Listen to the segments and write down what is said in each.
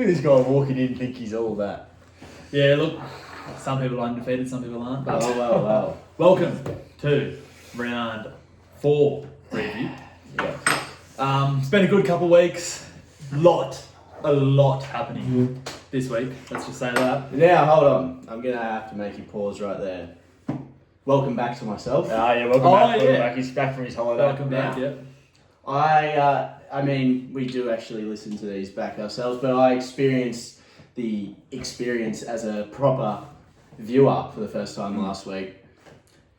at this guy walking in, think he's all that. Yeah, look, some people are undefeated, some people aren't. But Well. welcome to round 4 preview. Yeah. It's been a good couple of weeks. A lot happening this week. Let's just say that. Now, hold on. I'm going to have to make you pause right there. Welcome back to myself. Welcome back. Welcome back. He's back from his holiday. Welcome back, Now. yeah. I mean, we do actually listen to these back ourselves, but I experienced the experience as a proper viewer for the first time last week.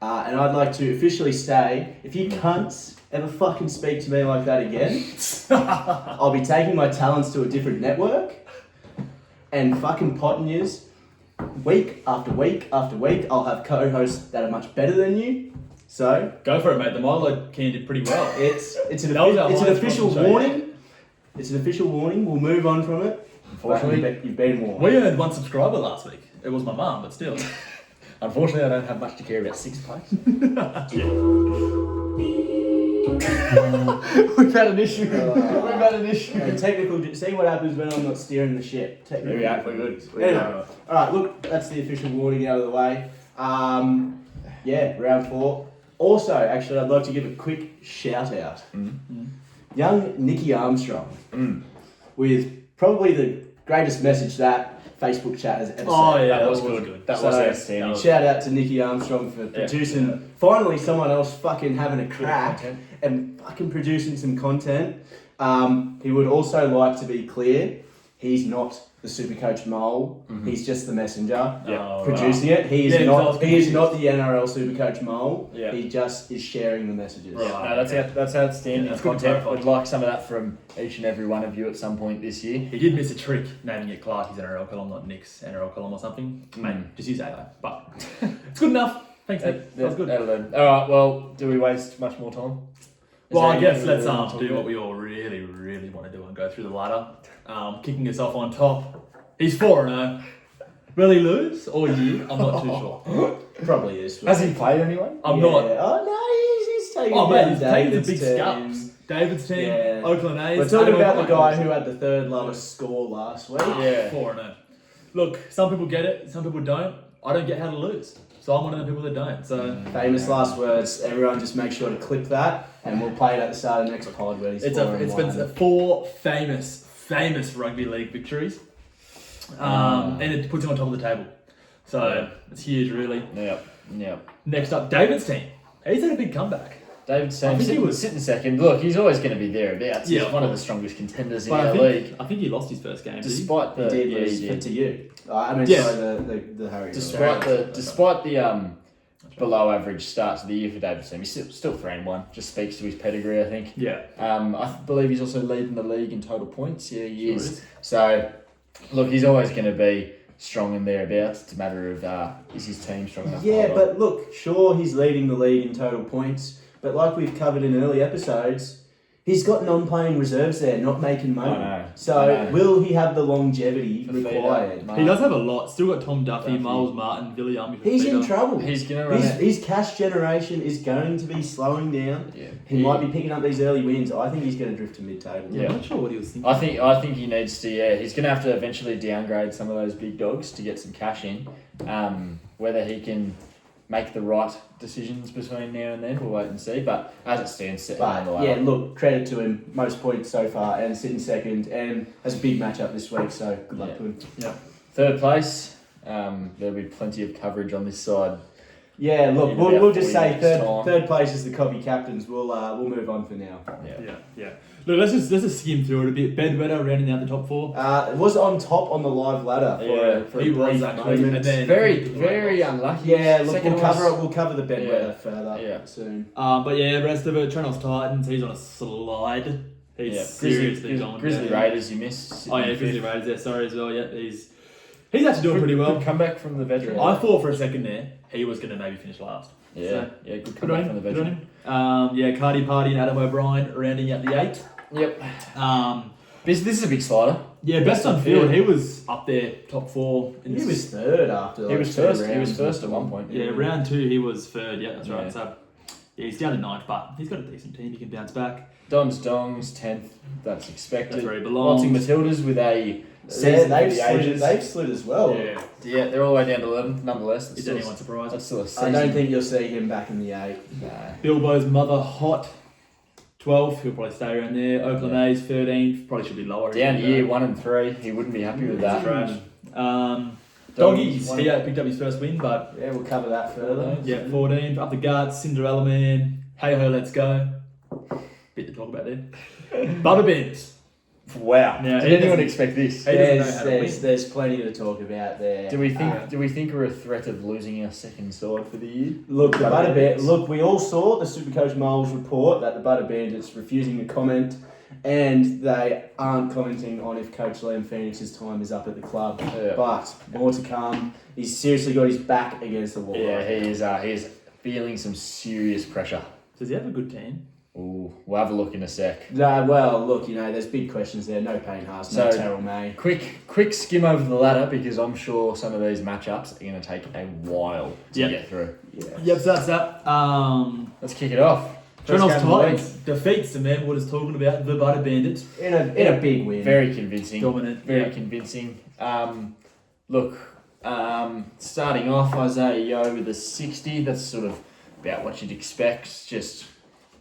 And I'd like to officially say, if you cunts ever fucking speak to me like that again, I'll be taking my talents to a different network and fucking potting yous. Week after week after week, I'll have co-hosts that are much better than you. So Go for it, mate. The Milo can did pretty well. it's an That was our official highest potential, yeah. warning. It's an official warning. We'll move on from it. Unfortunately, You've been warned. We earned 1 subscriber last week. It was my mum, but still. unfortunately, I don't have much to care about 6th place. We've had an issue. We've had an issue. Technical. See what happens when I'm not steering the ship. There we are. We're good. Anyway, all right. Look, that's the official warning out of the way. Yeah, round 4. Also, actually, I'd like to give a quick shout out. Young Nicky Armstrong, with probably the greatest message that Facebook chat has ever Oh, sent. yeah, That was good. good. That So, was outstanding. Shout out to Nicky Armstrong for producing, finally someone else fucking having a crack and fucking producing some content. He would also like to be clear, he's not the Supercoach mole, he's just the messenger producing it. He is Yeah, not. because I was He is confused. not the NRL Supercoach mole. Yeah. He just is sharing the messages. Right. No, that's outstanding Yeah, that's good content. profile. We'd like some of that from each and every one of you at some point this year. He did miss a trick naming it Clarkie's NRL column, not Nick's NRL column or something. Mate, just use AI. But it's good enough. Thanks, Nick. That was good. Alright, well, do we waste much more time? Is Well, there I guess anything let's we want to do talk what we all really want to do and go through the ladder. Kicking us off on top. He's 4-0. Will he lose all year? I'm not too sure. Probably is. about? Has he played anyone? I'm Yeah. not. Oh no, he's taking Oh, down mate, he's taking the David's big team. scups. David's team, Yeah. Oakland A's. We're talking Adam about the O'Brien. guy who had the third lowest score last week. Yeah. 4-0. Look, some people get it, some people don't. I don't get how to lose. So I'm one of the people that don't. So Famous last words. Everyone just make sure to clip that, and we'll play it at the start of the next pod where he's it's been 4 famous rugby league victories. And it puts him on top of the table. So it's huge, really. Yep. Next up, David's team. He's had a big comeback. David I Sam think he was- sitting second. Look, he's always going to be thereabouts. Yeah, He's of one of the course. strongest contenders in But our league. I think he lost his first game. Despite He the did yeah, lose he for did. to you. I mean, Yeah. sorry, the Harry. Despite the below average start to the year for David Sam, he's still 3-1. Just speaks to his pedigree, I think. Yeah. I believe he's also leading the league in total points. Yeah, he Sure is. is. So, look, he's always going to be strong and thereabouts. It's a matter of is his team strong enough? to Yeah, hold on? but look, sure, he's leading the league in total points, but like we've covered in early episodes, he's got non-playing reserves there, not making money. I know. So, will he have the longevity For Fida, required? Mark. He does have a lot. Still got Tom Duffy, Duffy. Miles Martin, Billy Army. He's in trouble. He's going to run it. His cash generation is going to be slowing down. Yeah. He might be picking up these early wins. I think he's going to drift to mid-table. Yeah. I'm not sure what he was thinking. I think he needs to. Yeah, he's going to have to eventually downgrade some of those big dogs to get some cash in. Whether he can make the right decisions between now and then, we'll wait and see. But as it stands, sitting on the But ladder. yeah, look, credit to him. Most points so far and sitting second and has a big matchup this week, so good luck to him. Third place. There'll be plenty of coverage on this side. Yeah, look, In we'll about just 40 say minutes' time. third place is the Covey captains. We'll move on for now. Yeah. Look, let's just skim through it a bit. Bedwetter rounding out the top 4. It was on top on the live ladder for he a brief was actually, moment. and then Very unlucky. Yeah, look, Second we'll cover the bedwetter Yeah. further soon. But yeah, rest of it, Trenos Titans, he's on a slide. He's seriously going Grizzly down. Raiders, you missed. Oh yeah, Grizzly Raiders there, sorry as well. Yeah, he's actually doing pretty well. Good comeback from the veteran. I thought for a second there he was going to maybe finish last. Yeah, So, good good on comeback from him. the Good on veteran. him. Cardi Party and Adam O'Brien rounding out the 8. Yep. Um, This is a big slider. yeah, best on field. He was up there, top 4. He was third after. He was two first. He rounds was first or at one point. Yeah, round 2 he was third. Yeah, that's right. Yeah. So Yeah, he's down to 9th, but he's got a decent team. He can bounce back. Don's 10th. That's expected. That's where he belongs. Watson Matildas with a season for the ages. They've slid as well. Yeah. Yeah, they're all the way down to 11th. Nonetheless, that's Is still, anyone surprised? that's still a I season. don't think you'll see him back in the 8. No. Bilbo's mother, hot. 12th, he'll probably stay around there. Oakland A's, 13th. Probably should be lower. Down year 1 and 3. He wouldn't be happy with that. Trash. Doggies, Doggies, he picked up his first win, but Yeah, we'll cover that further. yeah, 14th. Up the guards, Cinderella Man. Hey ho, let's go. Bit to talk about there. Bubba Bends. Wow. Now, Did he anyone doesn't- expect this? He doesn't know how to win. There's plenty to talk about there. Do we think we're a threat of losing our second side for the year? Look, the Butter Butter Bandits. Look, we all saw the Supercoach Miles report that the Butter Bandits refusing to comment, and they aren't commenting on if Coach Liam Phoenix's time is up at the club. Yeah. But more to come. He's seriously got his back against the wall. Yeah, he is feeling some serious pressure. Does he have a good team? Ooh, we'll have a look in a sec. No, well, look, there's big questions there. No Payne Haas, no So- Terrell May. Quick skim over the ladder because I'm sure some of these matchups are going to take a while to Yep. get through. Yeah. Yep, so that's that. Let's kick it off. First Reynolds game of the week. Titans defeats the man what is talking about, the Butter Bandits. In a big win. Very convincing. Dominant. Very Yeah. convincing. Look, starting off, Isaiah Yo with a 60. That's sort of about what you'd expect. Just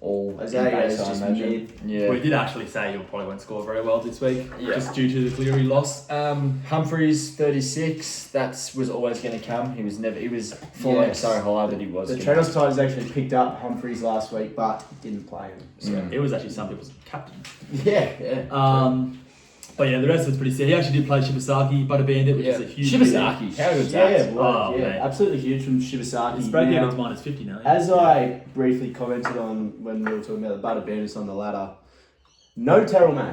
all Isaiah in base, is I just imagine. mid. Yeah. We did actually say you probably won't score very well this week, Yeah. just due to the Cleary loss. Humphreys 36. That was always going to come. He was flying Yes. so high that he was. The gonna- Trenos Titans actually picked up Humphreys last week, but didn't play him. So. It was actually some people's captain. Yeah. But yeah, the rest of it's pretty sad. He actually did play Shibasaki, Butter Bandit, which is a huge Shibasaki. How good's Yeah, that? well, Oh, yeah, mate. absolutely huge from Shibasaki. His break Now, even's minus 50 now. as I briefly commented on when we were talking about the Butter Bandits on the ladder, no Terrell May.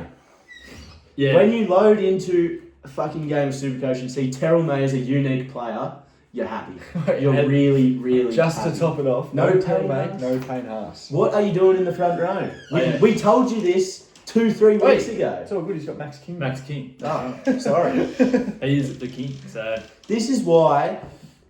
yeah. When you load into a fucking game of Supercoach and see Terrell May as a unique player, you're happy. You're And really, really Just happy. to top it off, No no Payne Payne, Haas. no Payne Haas. What are you doing in the front row? Yeah. We told you this 2-3 weeks ago. It's all good. He's got Max King. Max King. Oh, sorry. He is the king. So This is why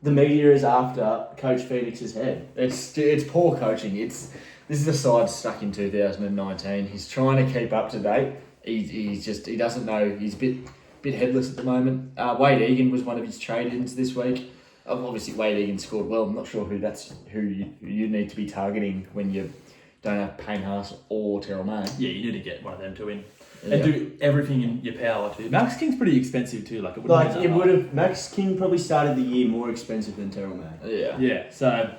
the media is after Coach Phoenix's head. It's poor coaching. This is a side stuck in 2019. He's trying to keep up to date. He doesn't know. He's a bit headless at the moment. Wade Egan was one of his trade-ins this week. Obviously, Wade Egan scored well. I'm not sure who you need to be targeting when you don't have Payne Haas or Terrell May. yeah, you need to get one of them to win. Yeah. And do everything in your power to. Max King's pretty expensive too. Like it wouldn't be that hard. Max King probably started the year more expensive than Terrell May. Yeah. Yeah, so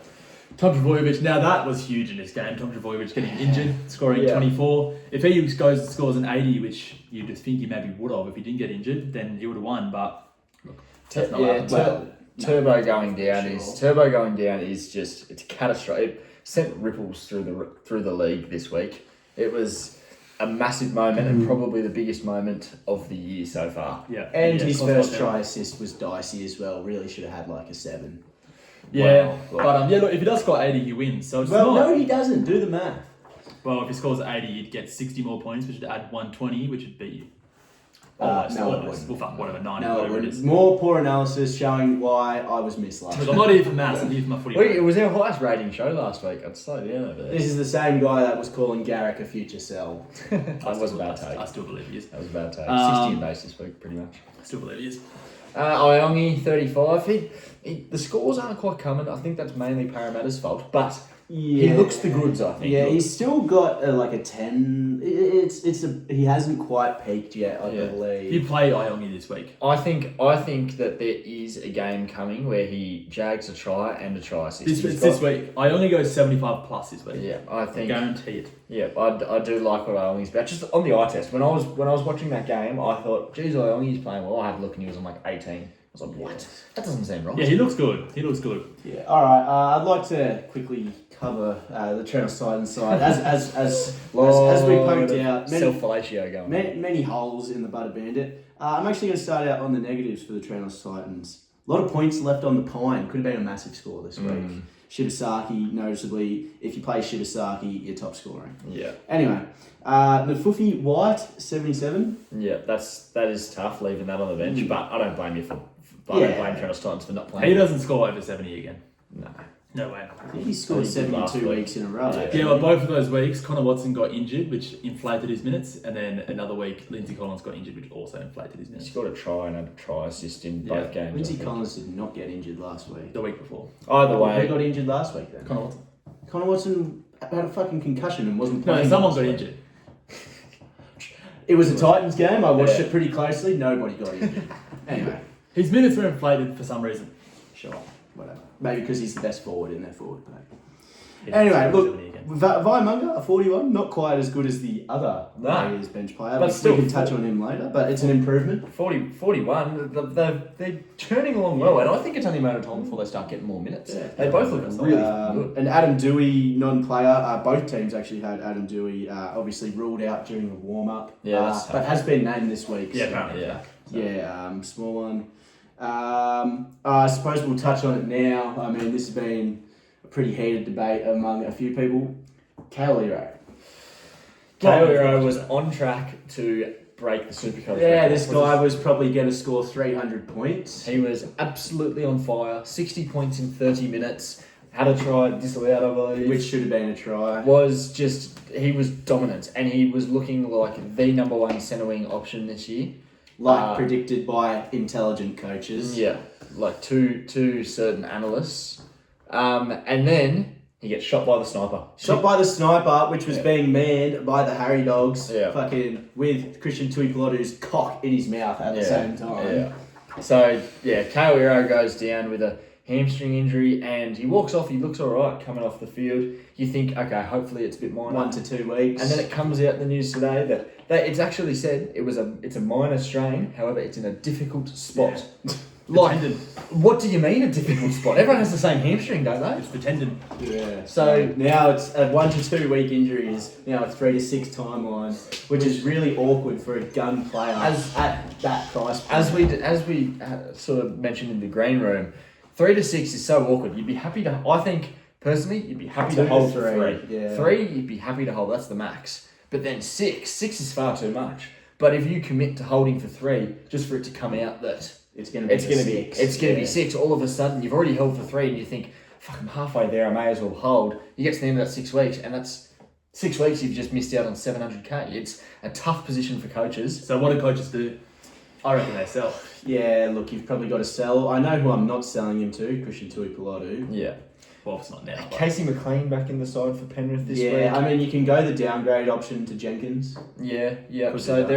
Tom Trbojevic, now that was huge in this game. Tom Trbojevic getting injured, scoring Yeah. 24. If he goes and scores an 80, which you just think he maybe would have if he didn't get injured, then he would have won. But look, that's not what happened. Turbo going down is just it's catastrophic. It sent ripples through the league this week. It was a massive moment and probably the biggest moment of the year so far. Yeah, And yeah, his cost first lot try assist was dicey as well. Really should have had like a 7. Yeah, Wow. but yeah, look, if he does score 80, he wins. So it's Well, not. no, he doesn't. Do the math. Well, if he scores 80, he'd get 60 more points, which would add 120, which would be No, it almost. wouldn't. Well, fuck, whatever, 90, No, it whatever it wouldn't. is. More poor analysis showing why I was missed last Look, week. I'm not here for maths, I'm here for my footy. It was our highest rating show last week. I'd slow down over there. This is the same guy that was calling Garrick a future sell. That was a bad take. I still believe he is. That was a bad take. Um, 60 in base this week, pretty much. I still believe he is. Iongi 35. The scores aren't quite coming. I think that's mainly Parramatta's fault, but he looks the goods. I think. Yeah, he's still got like a 10. He hasn't quite peaked yet, I Yeah. believe. You play Iongi this week. I think that there is a game coming where he jags a try and a try assist. It's He's this got- week. Iongi goes 75 plus this week. Yeah, I think. Guarantee it. Yeah, I do like what Iongi's about. Just on the eye test, when I was watching that game, I thought, geez, Iongi's playing well. I had a look and he was on like 18. I was like, what? That doesn't seem right. Yeah, he looks good. He looks good. Yeah. All right. I'd like to quickly cover the Trent Titans side as we poked out self fellatio going. many holes in the Butter Bandit. I'm actually going to start out on the negatives for the Trent Titans. A lot of points left on the pine. Could have been a massive score this week. Shibasaki, noticeably, if you play Shibasaki, you're top scoring. Yeah, Anyway, Nafufi White, 77. yeah, that is tough leaving that on the bench, but I don't blame you I Yeah. don't blame Trent Titans for not He playing. doesn't score over 70 again. No. No way. I think he scored He did last 72 week. weeks in a row. Yeah. Yeah, well, both of those weeks, Connor Watson got injured, which inflated his minutes, and then another week, Lindsay Collins got injured, which also inflated his He minutes. scored a try and a try assist in Yeah. both games. Lindsay I think. Collins did not get injured last week. The week before. Either Who way, got injured last week then? Connor Watson. Connor Watson had a fucking concussion and wasn't No, playing. someone last got week. injured. It was a Titans game. I watched Yeah. it pretty closely. Nobody got injured. Anyway, His minutes were inflated for some reason. sure, whatever. Maybe because he's the best forward in their forward pack. Yeah, Anyway, look, 70 again. Viamunga, a 41, not quite as good as the other No. Warriors bench player, But but still we can touch on him later. But it's an improvement. 41, they're turning along well, and I think it's only a matter of time before they start getting more minutes. Yeah. They both look really good. And Adam Dewey, non-player. Both teams actually had Adam Dewey obviously ruled out during the warm-up. Yeah, that's but tough. has been named this week. Yeah, so- apparently. Yeah. Yeah, small one. I suppose we'll touch on it now. I mean, this has been a pretty heated debate among a few people. Kale Hero. Kale was on track to break the Supercoach Yeah, record. this guy was probably going to score 300 points. He was absolutely on fire. 60 points in 30 minutes. Had a try disallowed, I believe. Which should have been a try. He was dominant, and he was looking like the number one centre wing option this year. Like predicted by intelligent coaches. Yeah, like two certain analysts. And then he gets shot by the sniper. Shot by the sniper, which was Yeah. being manned by the Harry Dogs, Yeah. fucking with Christian Tuipulotu's cock in his mouth at the same time. Yeah. So, yeah, Kale Hero goes down with a hamstring injury and he walks off. He looks all right coming off the field. You think, okay, hopefully it's a bit minor. 1 to 2 weeks. And then it comes out in the news today that it's actually said it's a minor strain. However, it's in a difficult spot. Like, Tendon. what do you mean a difficult spot? Everyone has the same hamstring, don't they? It's the tendon. Yeah. So- now it's a 1 to 2 week injuries. Now a 3 to 6 timeline, which is really awkward for a gun player at that price point. As we sort of mentioned in the green room, 3 to 6 is so awkward. You'd be happy to. I think personally, you'd be happy 2 to hold to for 3. 3, yeah. 3, you'd be happy to hold. That's the max. But then 6 is far too much. But if you commit to holding for 3, just for it to come out that it's gonna be 6, all of a sudden you've already held for 3, and you think, fuck, I'm halfway there. I may as well hold. You get to the end of that 6 weeks, and that's 6 weeks. You've just missed out on 700k. It's a tough position for coaches. So what do coaches do? I reckon they sell. Yeah, look, you've probably got to sell. I know who I'm not selling him to, Christian Tuipulotu. Yeah. Well, it's not now. But Casey McLean back in the side for Penrith this week. Yeah, I mean, you can go the downgrade option to Jenkins. Yeah. Could So do that.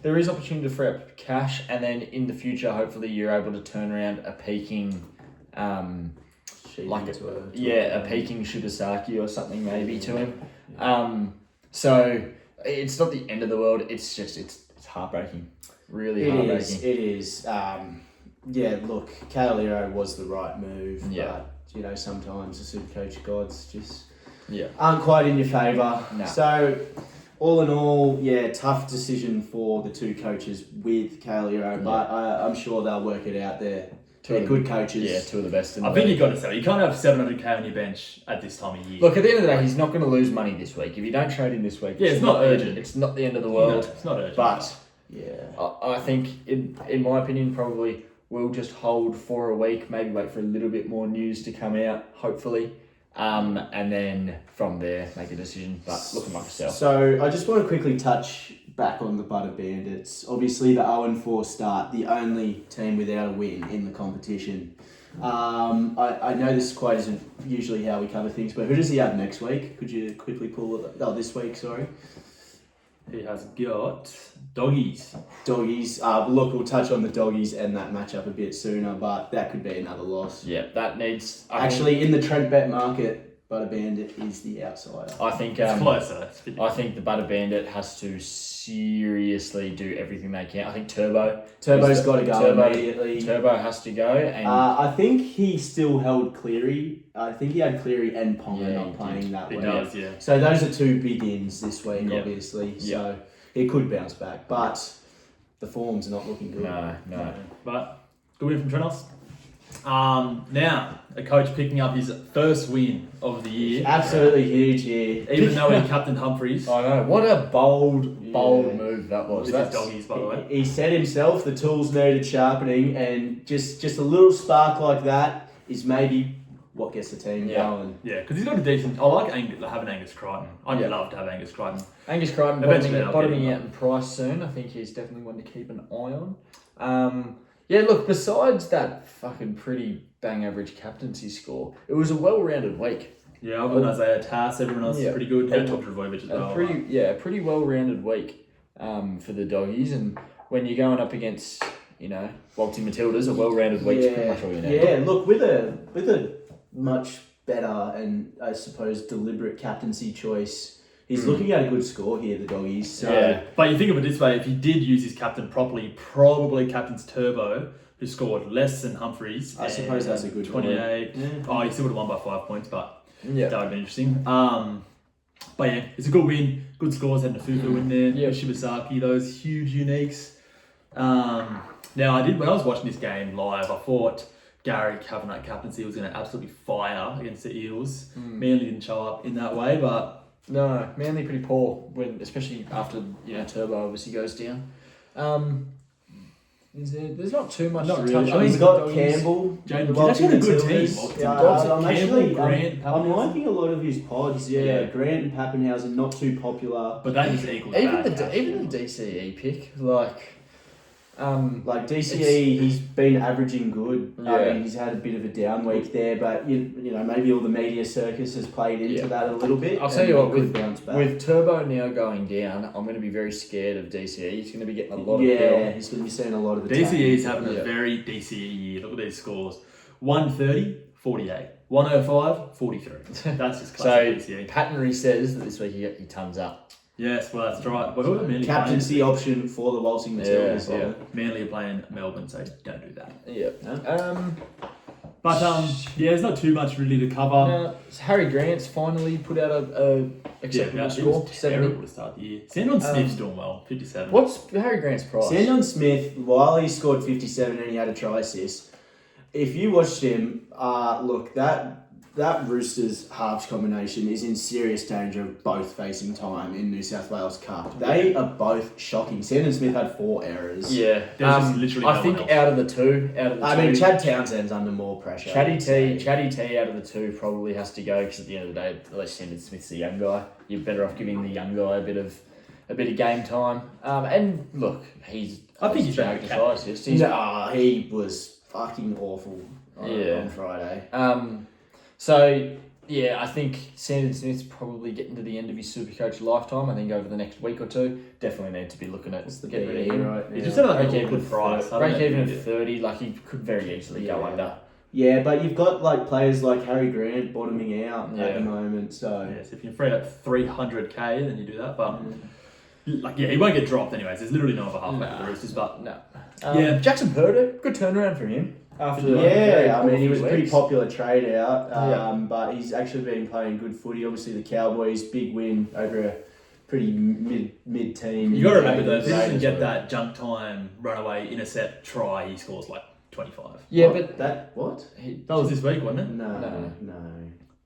there is opportunity to free up cash, and then in the future, hopefully, you're able to turn around a peaking, Sheet like into a peaking Shibasaki or something maybe to him. So it's not the end of the world. It's just it's heartbreaking, really heartbreaking. It is. Yeah, look, Kale Hero was the right move. Yeah. But, sometimes the Supercoach gods just Yeah. aren't quite in your favour. No. So, all in all, yeah, tough decision for the two coaches with Kale Hero, but I'm sure they'll work it out there. Two They're of good coaches. Yeah, two of the best. In I the think league. you've got to sell. You can't have 700k on your bench at this time of year. Look, at the end of the day, he's not going to lose money this week. If you don't trade him this week, Yeah, it's not urgent. It's not the end of the No, world. it's not urgent. But Yeah. I think, in my opinion, probably we'll just hold for a week, maybe wait for a little bit more news to come out, hopefully, and then from there make a decision. But looking like a sell. So I just want to quickly touch back on the Butter Bandits. Obviously, the 0-4 start, the only team without a win in the competition. I know this quite isn't usually how we cover things, but who does he have next week? Could you quickly pull it? Oh, this week, sorry. He has got Doggies. Doggies. Look, we'll touch on the Doggies and that matchup a bit sooner, but that could be another loss. Yeah, that needs. Actually, in the Trent Bet market, Butter Bandit is the outsider. I think It's closer. It's 50. I think the Butter Bandit has to seriously do everything they can. I think Turbo's Turbo's got to go immediately. Turbo has to go, and I think he still held Cleary. I think he had Cleary and Ponga Yeah, not he playing that He week. does, yeah. So those are two big ins this week, Yeah. obviously. Yeah. So he could bounce back, but the form's not looking good. no. But good win from Trenos. Now, a coach picking up his first win of the year, Absolutely huge here. even though he captained Humphreys. I know. What a bold Yeah. move that was. With his Doggies, by the way. He said himself the tools needed sharpening, and just a little spark like that is maybe what gets the team Yeah. going. Yeah, because he's got a decent. I like having Angus Crichton. I'd Yeah. love to have Angus Crichton. Angus Crichton Eventually they'll bottoming get him out in price soon. I think he's definitely one to keep an eye on. Yeah, look, besides that fucking pretty bang average captaincy score, it was a well-rounded week. Yeah, I've got Isaiah Tass. Everyone else Yeah. is pretty good. And And Tom Trbojevic as well. A pretty well-rounded week for the doggies. And when you're going up against, Waltzing Matildas, a well-rounded week's pretty much all you need. Yeah, look, with a much better and I suppose deliberate captaincy choice, he's looking at a good score here, the doggies. So Yeah. But you think of it this way: if he did use his captain properly, probably captain's Turbo, who scored less than Humphreys. I suppose that's a good 28. Yeah. Oh, he still would have won by 5 points, but Yeah. that would be interesting. But yeah, it's a good win. Good scores. Had Nafuku in there. Yeah. Shibasaki, those huge uniques. Now when I was watching this game live, I thought Gary Kavanagh captaincy was going to absolutely fire against the Eels. Manly didn't show up in that way, but No, Manly pretty poor especially after Turbo obviously goes down. There's not too much Not to really. touch I on. mean, He's with got the doggies. Campbell. James, the he's actually got a good Matildas. team. Yeah, Dawson, I'm actually Grant, I'm Pappenhausen. liking a lot of his pods. Yeah, Grant and Pappenhausen, not too popular. But that is equal. Even the DCE pick, Like DCE, he's been averaging good. I Yeah. mean, he's had a bit of a down week there, but maybe all the media circus has played into that a little bit. I'll tell you and what, he could bounce back. with Turbo now going down, I'm going to be very scared of DCE. He's going to be getting a lot of yeah, pill. he's going to be seeing a lot of the DCE is having Yeah. a very DCE year. Look at these scores: 130, 48, 105, 43. That's just So classic DCE. Pattonry says that this week he tons up. Yes, well that's right. But who are Manly captaincy option for the Waltzing Matildas. Yeah. playing? Manly are playing Melbourne, so don't do that. Yeah. No? But yeah, there's not too much really to cover. Now, Harry Grant's finally put out a acceptable it score. was 70. terrible to start the year. Sandon Smith's doing well, 57. What's Harry Grant's price? Sandon Smith, while he scored 57 and he had a try assist, if you watched him, look, that Roosters halves combination is in serious danger of both facing time in New South Wales Cup. They are both shocking. Sandon Smith had 4 errors. Yeah. There's just literally I no think one else. out of the two, I mean, Chad Townsend's under more pressure. Chatty T out of the two probably has to go because at the end of the day, at least Sandon Smith's the young guy. You're better off giving the young guy a bit of game time. And look, I think he's better back than to assist. He's He was fucking awful on Friday. So, yeah, I think Sandon Smith's probably getting to the end of his Supercoach lifetime. I think over the next week or two, definitely need to be looking at getting rid of him. right now. He just had like Break a even good price. I don't Break know even if at he did. 30, like he could very easily go Yeah. under. Yeah, but you've got like players like Harry Grant bottoming out at Yeah. the moment, so Yes, if you can free up 300k, then you do that. But he won't get dropped anyways. There's literally no other halfback for the Roosters. But No. Yeah. Jackson Purdo, good turnaround for him. After a very yeah, I poor mean he few was a pretty weeks. popular trade out, Yeah. but he's actually been playing good footy. Obviously the Cowboys big win over a pretty mid team. you got to remember though, if he doesn't get that junk time runaway intercept try, he scores like 25. Yeah, but that what? That was this week, wasn't it? No, No. no.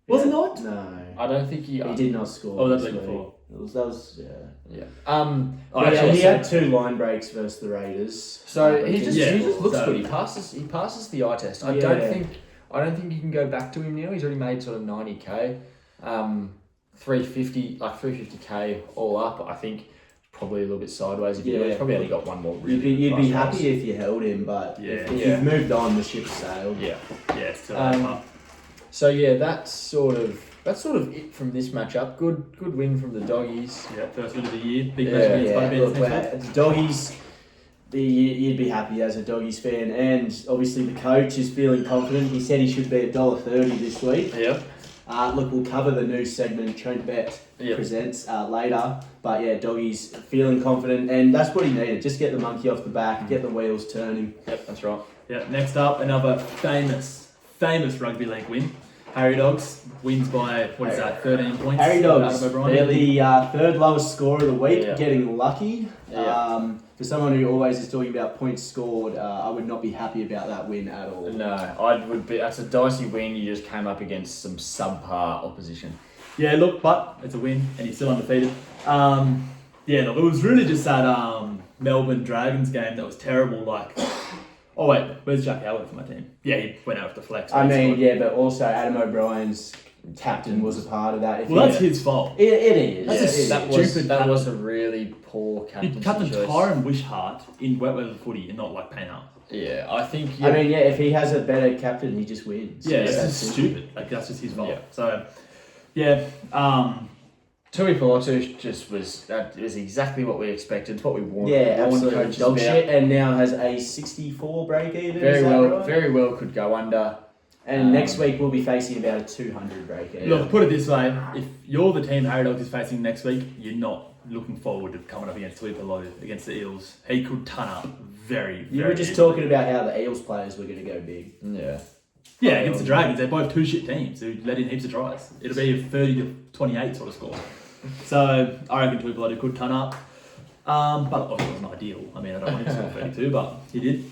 Was it not? No. I don't think he. He did not score. Oh, that's this week week. before. That was yeah. Yeah. Oh, But actually, he had 2 line breaks versus the Raiders. So But he just Yeah, he just looks so- good. He passes the eye test. I Yeah. don't think you can go back to him now. He's already made sort of 90k, 350k all up. I think probably a little bit sideways. If you do. He's Yeah. probably only got one more. You'd be nice race. happy if you held him, but Yeah. if Yeah. you've moved on, the ship's sailed. Yeah. Yeah, it's still So yeah, that's sort of it from this matchup. Good win from the doggies. yeah, first win of the year. Big Yeah, match against Bunny Look, Bears next week. the doggies, you'd be happy as a doggies fan, and obviously the coach is feeling confident. He said he should be $1.30 this week. Yep. Look, we'll cover the new segment Trent Bet Yep. presents later, but yeah, doggies feeling confident, and that's what he needed. Just get the monkey off the back, get the wheels turning. Yep. That's right. Yeah, next up, another famous rugby league win. Harry Dogs wins by, 13 points. Harry Dogs, Adam O'Brien. they're the third lowest score of the week, Yeah. getting lucky. Yeah. For someone who always is talking about points scored, I would not be happy about that win at all. No, I would be. That's a dicey win. You just came up against some subpar opposition. Yeah, look, but it's a win, and he's still undefeated. Yeah, look, it was really just that Melbourne Dragons game that was terrible. Like, Oh wait, where's Jack Howard for my team? Yeah, he went out with the flex. I but he mean, scored. yeah, but also Adam O'Brien's captain was a part of that. If Well, he- that's his fault. it is. That's a that was stupid that cut. was a really poor He captaincy cut the choice. Tyron Wishart in wet weather footy and not like Payne. Yeah, I think. I mean, yeah, if he has a better captain, he just wins. Yeah, It's it's that just simple. stupid. Like that's just his fault. Yeah. So, yeah. Tui Pilotu just was exactly what we expected. It's what we wanted. Yeah, warned absolutely. coaches Dog about. shit, and now has a 64 break even. Very is that well, right? very well could go under. And next week we'll be facing about a 200 break even. Look, put it this way: if you're the team Harry Dogs is facing next week, you're not looking forward to coming up against Tui Pilotu against the Eels. He could ton up very. You very were just easily. talking about how the Eels players were going to go big. Yeah. Yeah, against the Dragons, they're both two shit teams who let in heaps of tries. It'll be a 30-28 sort of score. So I reckon Tui Pilotu could ton up. But obviously it wasn't ideal. I mean, I don't want him to score 32, but he did.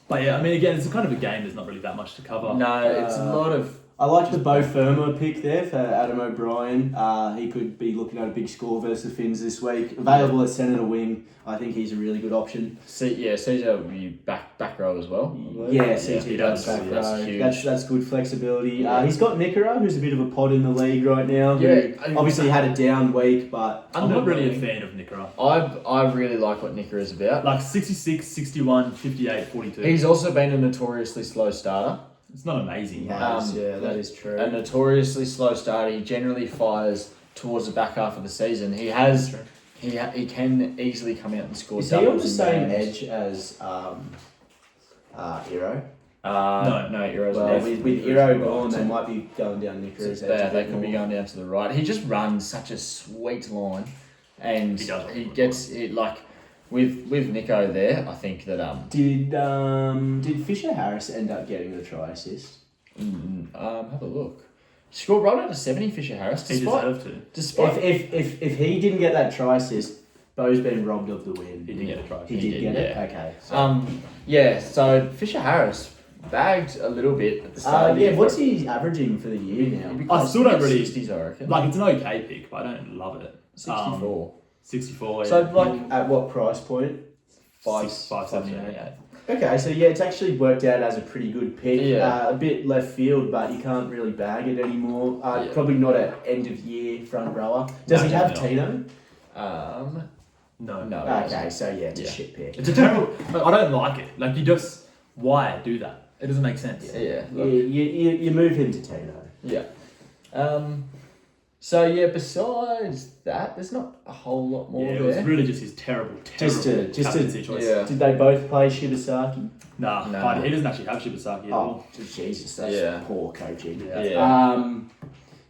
But yeah, I mean, again, it's kind of a game. There's not really that much to cover. No, it's a lot of. I like the Bo Firma pick there for Adam O'Brien. He could be looking at a big score versus the Finns this week. Available at centre wing. I think he's a really good option. Caesar will be back row as well. Yeah, CT he does does. back That's row. huge. That's good flexibility. Yeah. He's got Nickera, who's a bit of a pod in the league right now. Who Yeah, I mean- obviously had a down week, but I'm not really a fan of Nickera. I really like what Nicker is about. Like 66, 61, 58, 42. He's also been a notoriously slow starter. It's not amazing. he has. Um, Yeah, that is true. A notoriously slow starter. He generally fires towards the back half of the season. He has. True. He can easily come out and score. Is he on doubles the in same games. edge as Hero? No, Heroes. Well, left. with Hero gone, they might be going down Nickera's edge. a They bit could be more. going down to the right. He just runs such a sweet line, and He does. he gets it like with Nico there. I think that Did Fisher Harris end up getting the try assist? have a look. Scored right out of 70, Fisher Harris. He deserved to. Despite If he didn't get that try assist, Bo's been robbed of the win. He did get a try. He He did did, get it. yeah. Okay. So. yeah. So Fisher Harris bagged a little bit at the start. of the year. What's he averaging for the year He'd be now? I close still to don't really- 60s, I reckon. Like, it's an okay pick, but I don't love it. 64. 64, So yeah. like At what price point? 578. Okay, so yeah, it's actually worked out as a pretty good pick. Yeah. A bit left field, but you can't really bag it anymore. Yeah. Probably not an end of year front rower. Does No, he have definitely Tino? No. No. Okay, so yeah, it's Yeah. a shit pick. It's a terrible. Like, I don't like it. Like, you just. Why do that? It doesn't make sense. Yeah. You move him to Tino. Yeah. So yeah, besides that, there's not a whole lot more Yeah, it was there. really just his terrible Just to- captaincy choice. Yeah. Did they both play Shibasaki? Nah, No. but he doesn't actually have Shibasaki at all. Oh, Jesus, that's Yeah. poor coaching. Yeah.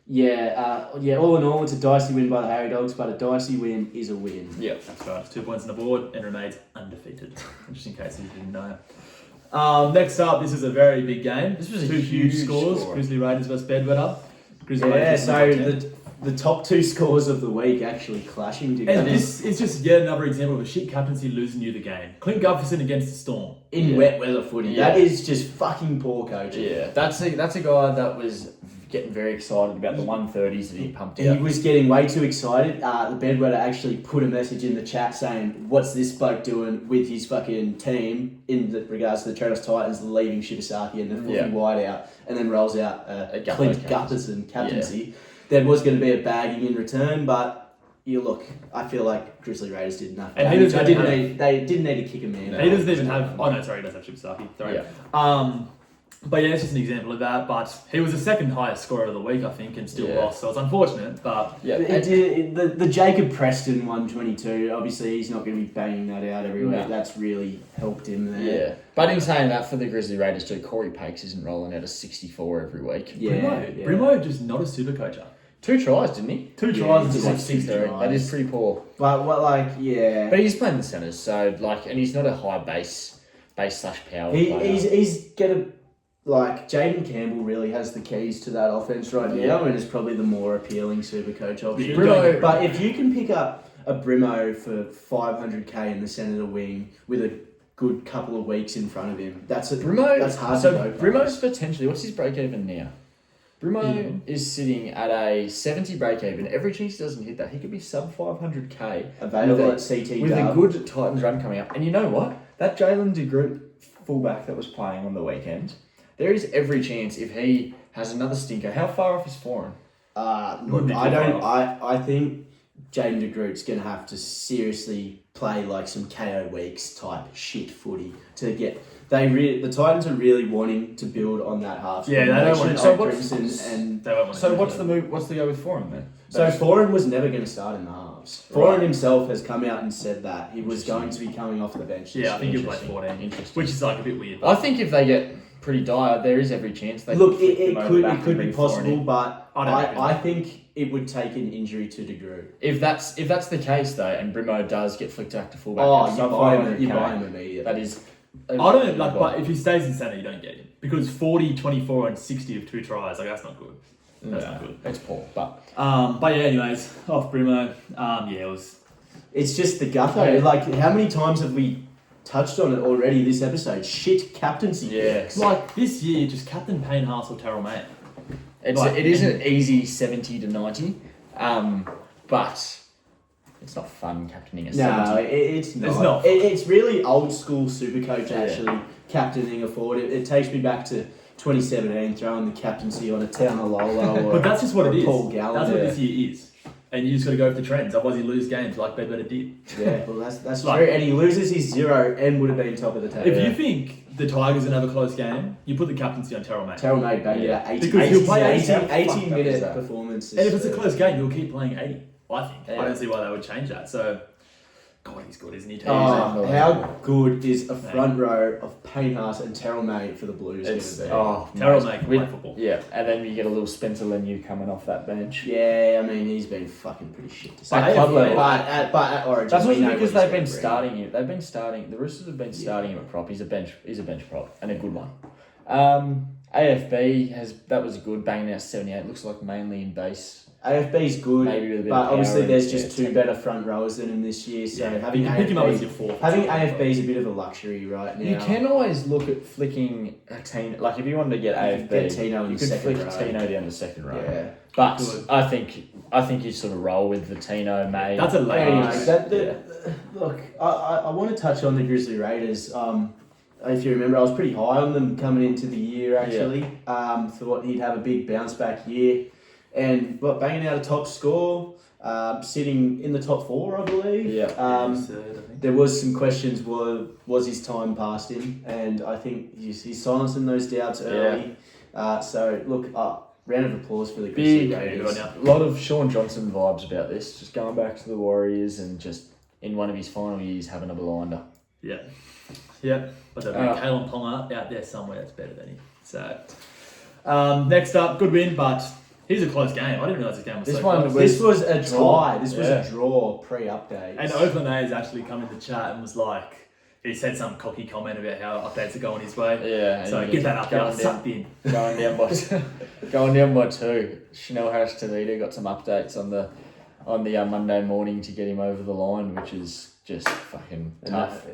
Yeah. All in all, it's a dicey win by the Harry Dogs, but a dicey win is a win. Yeah. That's right. It's 2 points on the board and remains undefeated. Just in case you didn't know. Next up, this is a very big game. This was a two huge scores. score. Grizzly Raiders versus Bedwetter. Grizzly Yeah, Raiders so in the top 10. the top two scores of the week actually clashing together. And this is just yet another example of a shit captaincy losing you the game. Clint Gutherson against the Storm. in Yeah. wet weather footy. Yeah. That is just fucking poor coaching. Yeah. That's a guy that was getting very excited about the 130s that he pumped He out. was getting way too excited. The bedwetter actually put a message in the chat saying, "What's this bloke doing with his fucking team in regards to the Toronto Titans leaving Shibasaki and the footy Yeah. wide out," and then rolls out A Clint Gutho Gutherson captaincy. There was going to be a bagging in return, but you look. I feel like Grizzly Raiders did nothing. And he doesn't They didn't need to kick him in. No. He doesn't even have. Oh no, sorry, he does have Shibasaki. Sorry. Yeah. But yeah, it's just an example of that. But he was the second highest scorer of the week, I think, and still Yeah. lost. So it's unfortunate. But Yeah. The Jacob Preston 122, obviously he's not going to be banging that out every week. No. That's really helped him there. Yeah. But in saying that, for the Grizzly Raiders too, Corey Pakes isn't rolling out a 64 every week. Brimo just not a super coacher. 2 tries, didn't he? 2 Yeah, tries he's and like just 69. That is pretty poor. But But he's playing the centres, so like, and he's not a high base / power player. he's gonna like Jaden Campbell really has the keys to that offense right now, and is probably the more appealing super coach option. Yeah, Brimo- But if you can pick up a Brimo for 500k in the centre wing with a good couple of weeks in front of him, that's hard So to go. Brimo's potentially, what's his break even now? Brimo Yeah. is sitting at a 70 break even. Every chance he doesn't hit that, he could be sub 500k available with at CT with a Dub. good Titans run coming up. And you know what? that Jalen de Groot fullback that was playing on the weekend, there is every chance if he has another stinker. How far off is Foreign? Look, I think Jaden de Groot's going to have to seriously play like some KO weeks type shit footy to get. The Titans are really wanting to build on that half. Yeah, they don't want to. So and They won't want to So what's the move? What's the go with Foreign then? so Foreign was never going to start in the halves. Foreign himself has come out and said that he was going to be coming off the bench. Yeah, I think he'll play 14, which is like a bit weird. I think if they get pretty dire, there is every chance they Look, can flick it them over the back could and be bring possible, Foreign in. but I don't reckon. I think it would take an injury to de Groot. If that's the case though, and Brimo does get flicked back to fullback, Oh, at you some buy 500K, him immediately. That is. I don't like, but if he stays in centre, you don't get him because 40, 24, and 60 of 2 tries. Like that's not good. That's not good. It's poor, but But yeah, anyways, off Brimo. Yeah, it was. It's just the gutho. Yeah. Like, how many times have we touched on it already this episode? Shit captaincy picks. Like this year, just captain Payne Haas or Terrell May. it is an easy 70 to 90, but it's not fun captaining a No, 70. it's not. It's not. It's really old school Supercoach Yeah. actually captaining a forward. It takes me back to 2017, throwing the captaincy on a Taunalolo or But that's just what it is. Paul Gallen. That's what Yeah. this year is. And you just got to go with the trends. Otherwise, you lose games like Bedwetter did. Yeah, well, that's Like- true. And he loses his 0 and would have been top of the table. If you think the Tigers are going to have a close game, you put the captaincy on Terrell May. Terrell May banged Yeah. out 80, Because he'll play 80 How fucked up is minute that? performances. And if it's a close game, you'll keep playing 80. I think. Yeah. I don't see why they would change that. So, God, he's good, isn't he? Oh, unbelievable. how good is a front row of Payne Haas and Terrell May for the Blues going It's to be? Terrell mate, May can with- play football. Yeah, and then you get a little Spencer Leniu coming off that bench. Yeah, I mean, he's been fucking pretty shit to say. At club level. But at Origin, That's we also know because what they've he's been gonna bring. starting him. They've been starting. The Roosters have been starting him at prop. He's a bench prop and a good one. AFB that was good, banging out 78. Looks like mainly in base. AFB's good, Maybe with a bit but of obviously power there's and- just yeah, two better front rowers than him this year. So Yeah. having you can pick him up as AFB, your fourth. having AFB is a bit of a luxury right now. You can always look at flicking a Tino. Like if you wanted to get You could AFB, get Tino in you the could second flick row. Tino down the second row. Yeah. But Good. I think you sort of roll with the Tino, May. That's a late Anyway, game. look, I want to touch on the Grizzly Raiders. If you remember, I was pretty high on them coming into the year, actually. Thought he'd have a big bounce back year. And banging out a top score, sitting in the top 4, I believe. Yeah. Third, I think. There was some questions, was his time past him? And I think he's silencing those doubts early. So, look, round of applause for the Grizzly Big. Raiders. Yeah, A lot of Sean Johnson vibes about this. Just going back to the Warriors and just in one of his final years having a blinder. Yeah. Yeah. But there'll be Uh, Kalen Ponga out there somewhere that's better than him. So, next up, good win, but here's a close game. I didn't realise this game was This so one close. This was a tie. This was Yeah. a draw pre-update. And Oakland A's actually come into chat and was like, he said some cocky comment about how updates are going his way. Yeah. and So you get that up going there, down, sucked in. going down by going down by 2. Chanel Harris Toledo got some updates on the Monday morning to get him over the line, which is just fucking tough.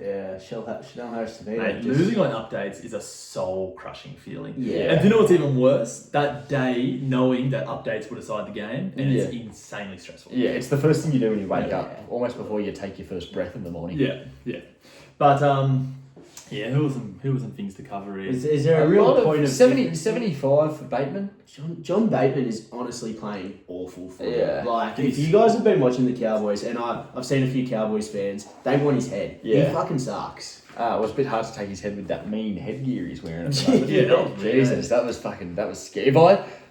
Chanel Harris to Mate, losing on updates is a soul-crushing feeling. Yeah. And do you know what's even worse? That day, knowing that updates would decide the game, and it's insanely stressful. Yeah, it's the first thing you do when you wake Yeah. up, almost before you take your first breath in the morning. Yeah, yeah. But yeah, who was some things to cover here? Is there a real lot point of 75 for Bateman? John Bateman is honestly playing awful for Yeah. him. Like, if you guys have been watching the Cowboys, and I've seen a few Cowboys fans, they want his head. Yeah. He fucking sucks. It was a bit hard to take his head with that mean headgear he's wearing at the moment. Yeah, that was Jesus, that was scary.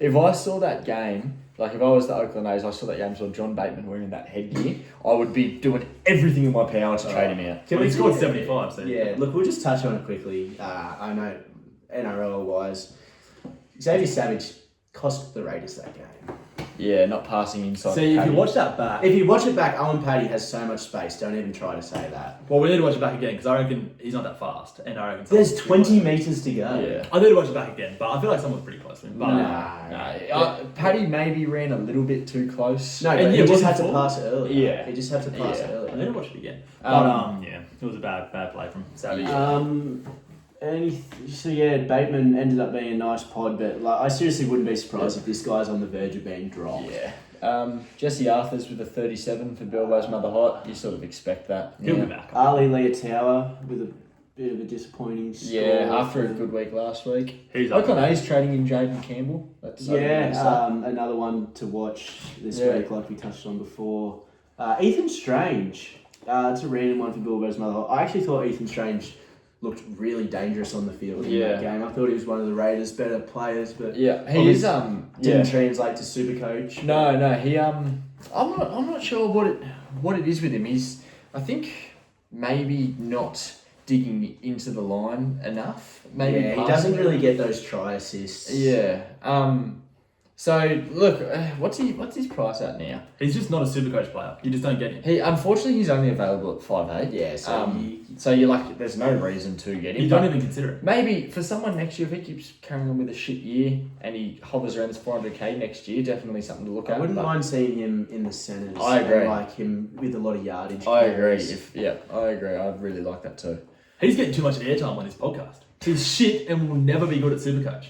If I saw that game, like if I was the Oakland A's, I saw that game, saw John Bateman wearing that headgear, I would be doing everything in my power to trade him out. Well, he scored 75, so Yeah, look, we'll just touch on it quickly. I know NRL wise, Xavier Savage cost the Raiders that game. Yeah, not passing inside. See, if Paddy. you watch that back, If you watch it back, Owen Paddy has so much space. Don't even try to say that. well, we need to watch it back again because I reckon he's not that fast, and I reckon There's someone's 20 pretty metres to go. Yeah. close. I need to watch it back again, but I feel like someone's pretty close to him. But Nah. Paddy maybe ran a little bit too close. No, And but yeah, he just wasn't had to full. pass it early. Yeah. He just had to pass it Yeah. early. I need to watch it again. But yeah, it was a bad play from Savage. So yeah, Bateman ended up being a nice pod, but like I seriously wouldn't be surprised if this guy's on the verge of being dropped. Yeah. Jesse Arthur's with a 37 for Bilbo's Mother Hot. You sort of expect that. He'll Yeah. be back. Ali Leotawa with a bit of a disappointing score. Yeah, after a good week last week. He's up. O'Connor's trading in Jaden Campbell. That's Another one to watch this week, like we touched on before. Ethan Strange. It's a random one for Bilbo's mother. I actually thought Ethan Strange looked really dangerous on the field in that game. I thought he was one of the Raiders' better players, but he is. didn't translate to Supercoach. No, he I'm not sure what it is with him. I think maybe not digging into the line enough. Maybe he doesn't really get those try assists. Yeah. So look, what's his price at now? He's just not a Supercoach player. You just don't get him. Unfortunately he's only available at 5'8". Yeah, so you're like, there's no reason to get him. You don't even consider it. Maybe for someone next year, if he keeps carrying on with a shit year and he hovers around this 400k next year, definitely something to look at. I wouldn't mind seeing him in the centres. I agree. Like him with a lot of yardage. I agree. I agree. I'd really like that too. He's getting too much airtime on this podcast. He's shit and will never be good at Supercoach.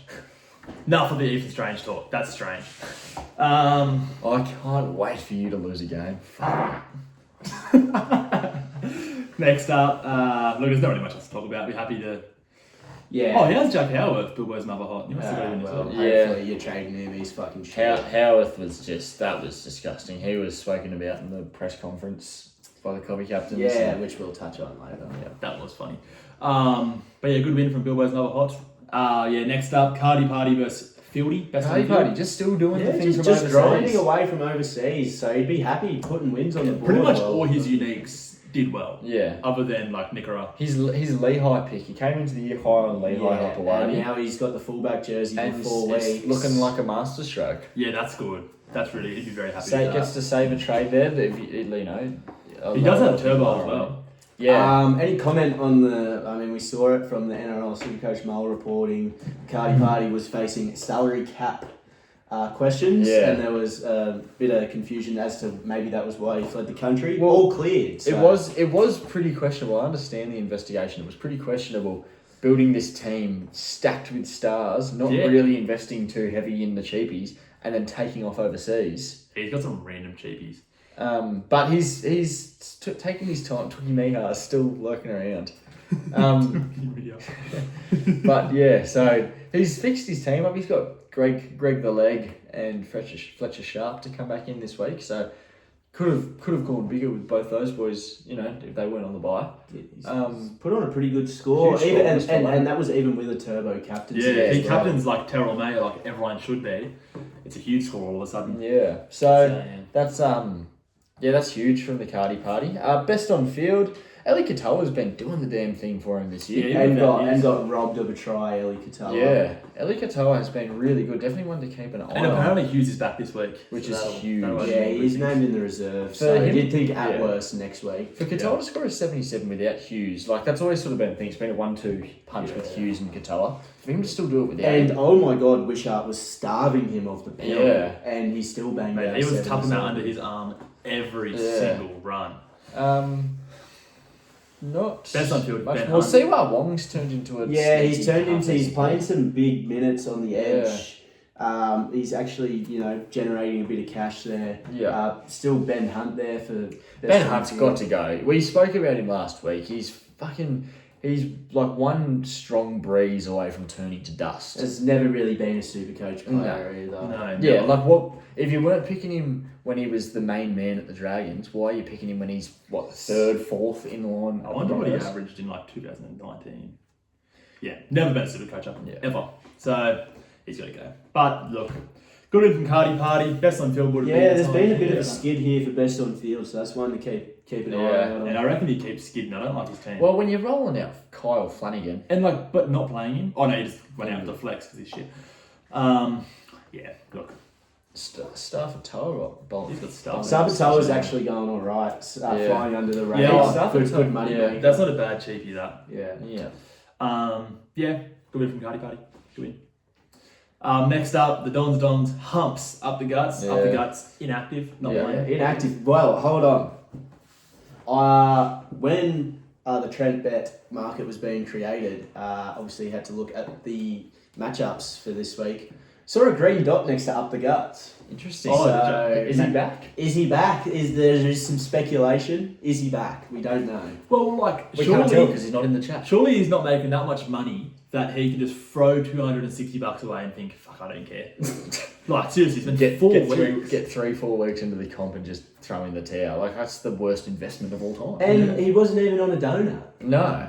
Enough of the Ethan Strange talk. That's strange. I can't wait for you to lose a game. Next up, look, there's not really much else to talk about. Be happy to. Yeah. Oh, how's Jack Howarth, Bilbo's mother hot? You must have got him as well. Hopefully you're trading him. He's fucking shit. Howarth was that was disgusting. He was spoken about in the press conference by the Cobby captains. Yeah, which we'll touch on later. Yeah, that was funny. But yeah, good win from Bilbo's mother hot. Next up, Cardi Party versus Fieldy. Cardi Party just still doing the things from just overseas. grinding away from overseas. So he'd be happy putting wins on the board. Pretty much all his uniques did well. Yeah. Other than like Nicara. His Lehigh pick. He came into the year high on Lehigh and now he's got the fullback jersey for 4 weeks. It's looking like a masterstroke. Yeah, that's good. That's really, he'd be very happy. So he gets to save a trade there. If he does have turbo as well. Yeah. Any comment on we saw it from the NRL Supercoach Mull reporting. Cardi Party was facing salary cap questions, and there was a bit of confusion as to maybe that was why he fled the country. Well, all cleared. So. It was pretty questionable. I understand the investigation. It was pretty questionable building this team stacked with stars, not really investing too heavy in the cheapies, and then taking off overseas. He's got some random cheapies. But he's taking his time. Twiggy Mihar is still lurking around. But yeah, so he's fixed his team up. He's got Greg the Leg and Fletcher Sharp to come back in this week. So could have gone bigger with both those boys. If they weren't on the bye. He's put on a pretty good score, and that was even with a turbo captaincy. Yeah, he captains like Terrell May, like everyone should be. It's a huge score all of a sudden. Yeah, so that's that's huge from the Cardi Party. Best on field. Eli Katoa's been doing the damn thing for him this year. And got robbed of a try, Eli Katoa. Yeah, Eli Katoa has been really good. Definitely one to keep an eye on. And apparently Hughes is back this week. Which is huge. He's named in the reserve. So I did think at worst next week. For Katoa to score a 77 without Hughes, that's always sort of been a thing. It's been a 1-2 punch with Hughes and Katoa. For him to still do it without him. Oh my God, Wishart was starving him off the penalty. Yeah. And he still banged out. He was tucking that under his arm every single run. Not best on field. Much. We'll see why Wong's turned into a. Yeah, he's playing some big minutes on the edge. He's actually generating a bit of cash there. Yeah. Still Ben Hunt there for. Ben Hunt's got to go. We spoke about him last week. He's like one strong breeze away from turning to dust. Has never really been a Supercoach player either. No. Yeah, what if you weren't picking him when he was the main man at the Dragons? Why are you picking him when he's third, fourth in line? I wonder what he averaged in 2019. Yeah, never been a Supercoach ever. So he's got to go. But look, good win from Cardi Party. Best on field would have been. Yeah, there's been a bit of a skid here for best on field, so that's one to keep an eye on. And I reckon he keeps skidding. I don't like his team. Well, when you're rolling out Kyle Flanagan and but not playing him. Oh no, he just went out to flex because he's shit. Look. Stafford-Toa. He's got stuff. Stafford-Toa's actually going all right, flying under the radar. Good money. Yeah, that's not a bad cheapie. That. Yeah. Good win from Cardi Party. Good win. Next up, the Dons humps up the guts. Yeah. Up the guts. Inactive. Not playing. Inactive. Well, hold on. When the Trent Bet market was being created, obviously you had to look at the matchups for this week. Saw a green dot next to Up the Guts. Interesting. Oh, So, is he back? Is he back? There's some speculation? Is he back? We don't know. Well, like, We can't tell because he's not in the chat. surely he's not making that much money that he can just throw $260 away and think, fuck, I don't care. Like, seriously, it's been 4 weeks. Get 3-4 weeks into the comp and just throw in the towel. Like, that's the worst investment of all time. And he wasn't even on a donut. No.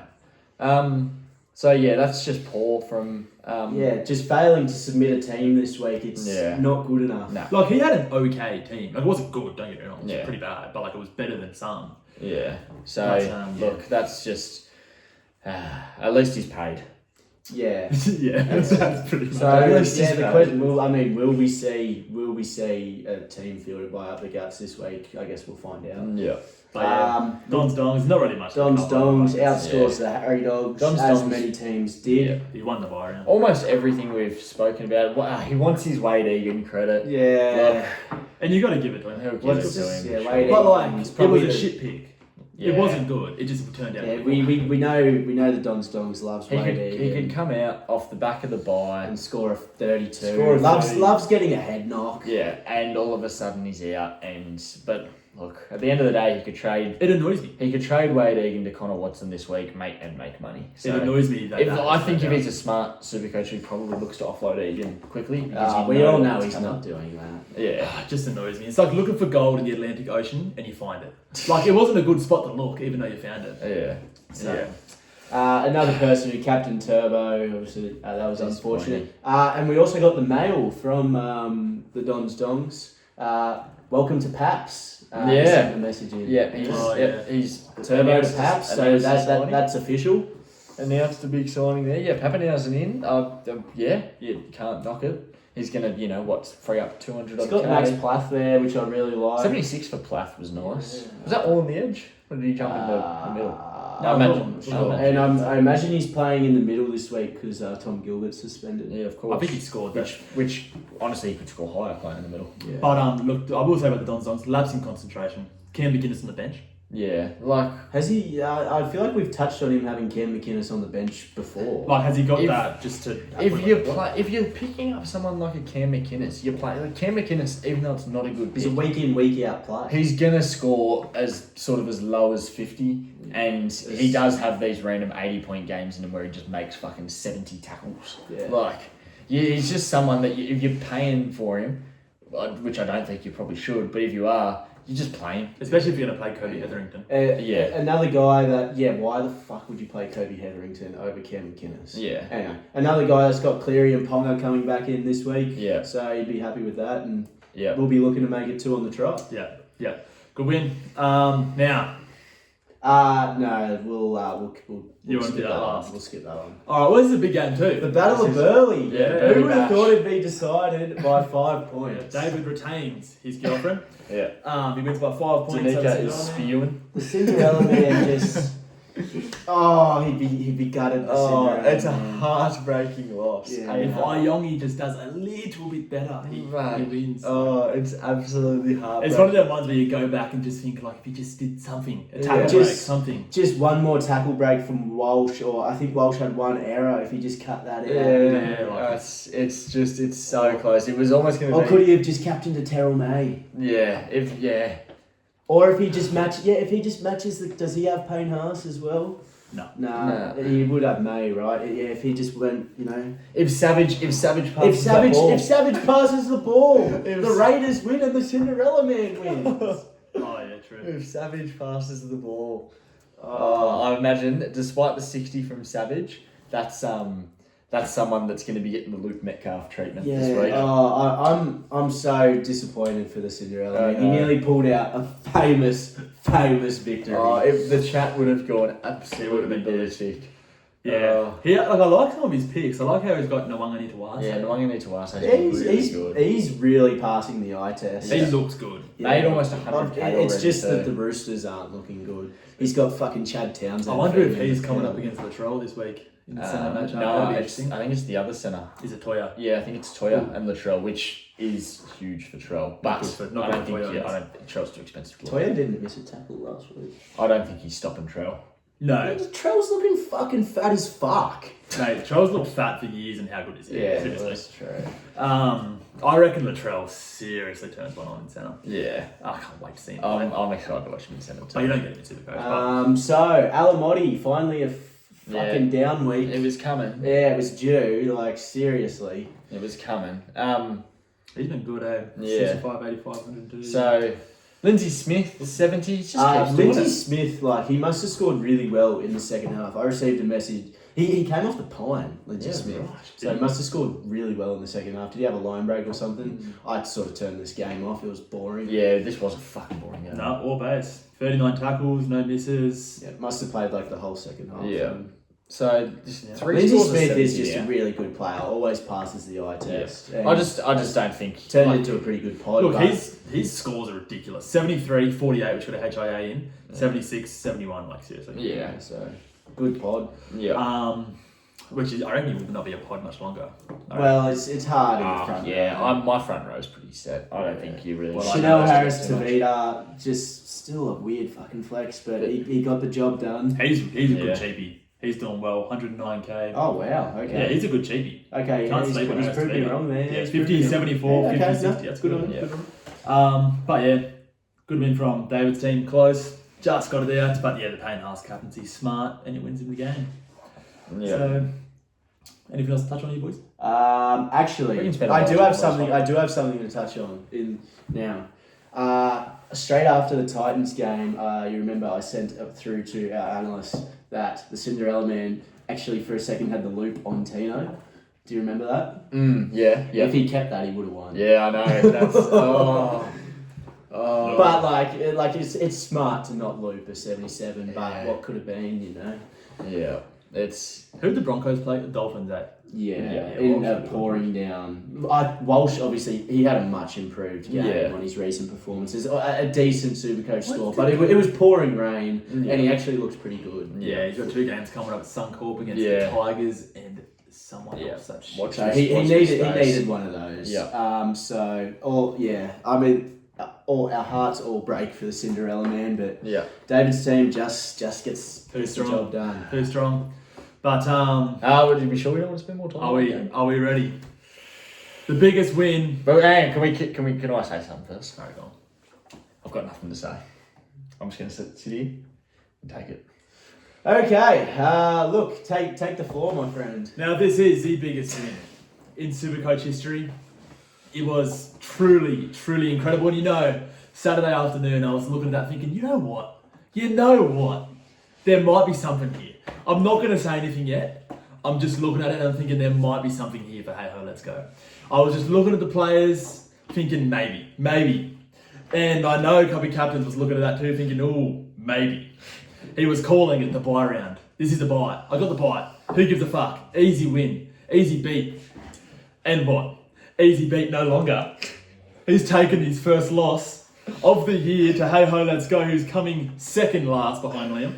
So yeah, that's just poor from. Yeah, just failing to submit a team this week. It's Yeah. not good enough. No. Like, he had an okay team. Like, it wasn't good, don't get me wrong. It was Yeah. pretty bad, but, like, it was better than some. Yeah. So But, look, that's just. At least he's paid. Yeah. Yeah, that's pretty So much. least yeah, he's the paid. question will we see a team fielded by Up the Guts this week? I guess we'll find out. Yeah. But, yeah, Don's Dongs, not really much. Don's Dongs Yeah. outscores the Harry Dogs Don's as Dongs. many teams did. Yeah. He won the bye round. Almost everything we've spoken about. Wow, he wants his Wade Egan credit. Yeah. And you got to give it to him. He'll give What's it to this? him. Yeah, sure. Wade But, like, Egan's it probably was a the- shit pick. Yeah. It wasn't good. It just turned out. Yeah, really we know the Don's Dongs loves He Wade could, he Egan could come out off the back of the bye. and score a 32. Score a 30. Loves getting a head knock. Yeah, and all of a sudden he's out. But look, at the end of the day, he could trade. It annoys me. He could trade Wade Egan to Connor Watson this week, make money. So It annoys me that. I think if he's a smart super coach, he probably looks to offload Egan quickly. because he We all knows know it's he's coming. not doing that. Yeah. It just annoys me. It's like looking for gold in the Atlantic Ocean and you find it. Like, it wasn't a good spot to look, even though you found it. Yeah. So, Yeah. Another person who captained Turbo, obviously that was Disappointing. unfortunate. And we also got the mail from the Don's Dongs. Welcome to Paps. He Yeah. sent the message in. Yeah, he's, Oh, he's Turbo to announced- Paps, so announced his signing. that's official. Announced a big signing there. Yeah, Pappenhausen in. Yeah, you can't knock it. He's gonna, free up 200 He's on got the Max K. Plath there, which I really like. 76 for Plath was nice. Yeah. Was that all on the edge? Or did he jump in the middle? No, I imagine. it was I all. imagine. And I imagine he's playing in the middle this week because Tom Gilbert's suspended. Yeah, of course. I think he scored that. Which honestly, he could score higher playing in the middle. Yeah. But look, I will say about the Don Zongs, lapse in concentration. Cam McGuinness on the bench. Yeah, like Has he? I feel like we've touched on him having Cam McInnes on the bench before. Like, has he got If- that just to? if you're picking up someone like a Cam McInnes, you're playing like Cam McInnes, even though it's not a good He's a pick, week in, week out play. he's gonna score as low as 50, and he does have these random 80-point games in him where he just makes fucking 70 tackles. Yeah. Like, he's just someone that if you're paying for him, which I don't think you probably should, but if you are, you just play him. Especially if you're going to play Kobe Hetherington. Yeah. Another guy that, why the fuck would you play Kobe Hetherington over Cam McInnes? Yeah. Anyway, another guy that's got Cleary and Ponga coming back in this week. Yeah. So you'd be happy with that, and Yeah. we'll be looking to make it 2 on the trot. Yeah. Good win. Now, No, we'll You wanna skip do that one. last? We'll skip that one. all right, well, this is a big game too. The Battle of This is- Burley. Yeah, Who would have Bash. thought it'd be decided by 5 points? David retains his girlfriend. Yeah. He wins by 5 points. Danica over is Sydney. spewing. The Cinderella man just. Oh, he'd be gutted. The Cinderella man. heartbreaking loss. Yeah. And if Ayongi just does a little bit better, he wins. It's absolutely heartbreaking. It's one of the ones where you go back and just think, like, if he just did something, a Yeah. tackle break, Just- something. Just one more tackle break from Walsh, or I think Walsh had one error. If he just cut that out, It's so close. It was almost going or to could be. he have just captained a Terrell May? Yeah. Or if he just matches the. Does he have Payne Haas as well? No. Nah, No. he would have May, right? Yeah, if he just went, If Savage passes If Savage, that ball, if Savage passes the ball, If- the Raiders win and the Cinderella man wins. Oh, yeah, true. if Savage passes the ball, I imagine, despite the 60 from Savage, that's someone that's going to be getting the Luke Metcalf treatment this week. I'm so disappointed for the Cinderella I man. He know. nearly pulled out a famous victory. If the chat would have gone It would absolutely have been ballistic. Yeah. I like some of his picks. I like how he's got Nwanga Nituasa. Yeah, no, I'm going to need to ask. He's really passing the eye test. He looks good. Made almost 100K It's just already, that the Roosters aren't looking good. He's got fucking Chad Townsend. I wonder if for him. he's coming up against Latrell this week in the centre matchup. No, That'll be I interesting. think it's the other centre. Is it Toya? Yeah, I think it's Toya and Latrell, which is huge for Trell. But Not I don't good for think Toya. I don't think Trell's too expensive. to Toya look didn't miss a tackle last week. at. I don't think he's stopping Trell. No. Trell's looking fucking fat as fuck. Mate, Charles looked fat for years and how good is he? Seriously. that's true. I reckon Latrell seriously turns one on in centre. Yeah. I can't wait to see him play. I'm excited to watch him in centre But too. you don't get him in Supercoach. So Alamotti finally a fucking down week. It was coming. Yeah, it was due. Like seriously. It was coming. He's been good, eh? Yeah. 65, 85, 102. So, Lindsay Smith, 70. Just keeps doing Lindsay it. Smith, like he must have scored really well in the second half. I received a message. He came off the pine, Lindsay Yeah, Smith. right. So he must have scored really well in the second half. Did he have a line break or something? I sort of turned this game off. It was boring. Yeah, this was a fucking boring game. No, all base. 39 tackles, no misses. Yeah, must have played like the whole second half. Yeah. So, just Yeah. 3 Lindsay scores of Smith is 70, just yeah. a really good player. Always passes the eye test. And I just don't think. turned like, into a pretty good pod. Look, but his scores are ridiculous. 73, 48, which got a HIA in. 76, 71, like seriously. Yeah. so good pod. Yeah. Which is, I reckon he will not be a pod much longer. Well, it's hard in the front. yeah, my front row's pretty set. I don't think you really. Well, I Chanel know Harris too much. Tavita, just still a weird fucking flex, but he got the job done. He's a good Yeah. cheapie. He's doing well, 10009k. Oh wow, okay. Yeah, he's a good cheapie. Okay, Can't he's, sleep on he's Harris proved me Tavita. wrong there. Yeah, He's 50, proved me wrong. 74, Yeah, 50, okay, 60. no, That's good good. on him. Yeah. Good on him. But yeah, good win from David's team. Close. Just got it out. But yeah, the Payne Haas captaincy smart and it wins him the game. Yeah. So, anything else to touch on, you boys? Actually, We can spend a I lot do of have time something. last I do have something to touch on in now. Straight after the Titans game, you remember I sent through to our analysts that the Cinderella Man actually for a second had the loop on Tino. Do you remember that? Yeah. Yeah. If he kept that, he would have won. Yeah, I know. That's. But like it's smart to not loop a 77. Yeah. But what could have been, you know? Yeah. It's. Who did the Broncos play? The Dolphins, eh? Yeah, Yeah, in Walsh. pouring down. Walsh, obviously, he had a much improved game Yeah. on his recent performances. A decent Supercoach score, but it was pouring rain, Yeah. and he actually looks pretty good. Yeah, he's got 2 games coming up at Suncorp against Yeah. the Tigers and someone Yeah. else. That shit. Watch So this- he watch this needed space. one of those. Yeah. So I mean, all our hearts all break for the Cinderella Man, but Yeah. David's team just gets Too the strong. job done. Too strong. But Would you be sure we don't want to spend more time? are on we the game? are we ready? The biggest win. But hang on, can I say something first? Sorry, go on. I've got nothing to say. I'm just going to sit here and take it. Okay, look, take the floor, my friend. Now this is the biggest win in Supercoach history. It was truly, truly incredible. And you know, Saturday afternoon I was looking at that thinking, you know what? There might be something here. I'm not going to say anything yet. I'm just looking at it and I'm thinking there might be something here for hey ho, let's go. I was just looking at the players thinking maybe. And I know Copy Captains was looking at that too thinking, ooh, maybe. He was calling it the buy round. This is the buy. I got the buy. Who gives a fuck? Easy win. Easy beat. And what? Easy beat no longer. He's taken his first loss of the year to hey ho, let's go, who's coming second last behind Liam.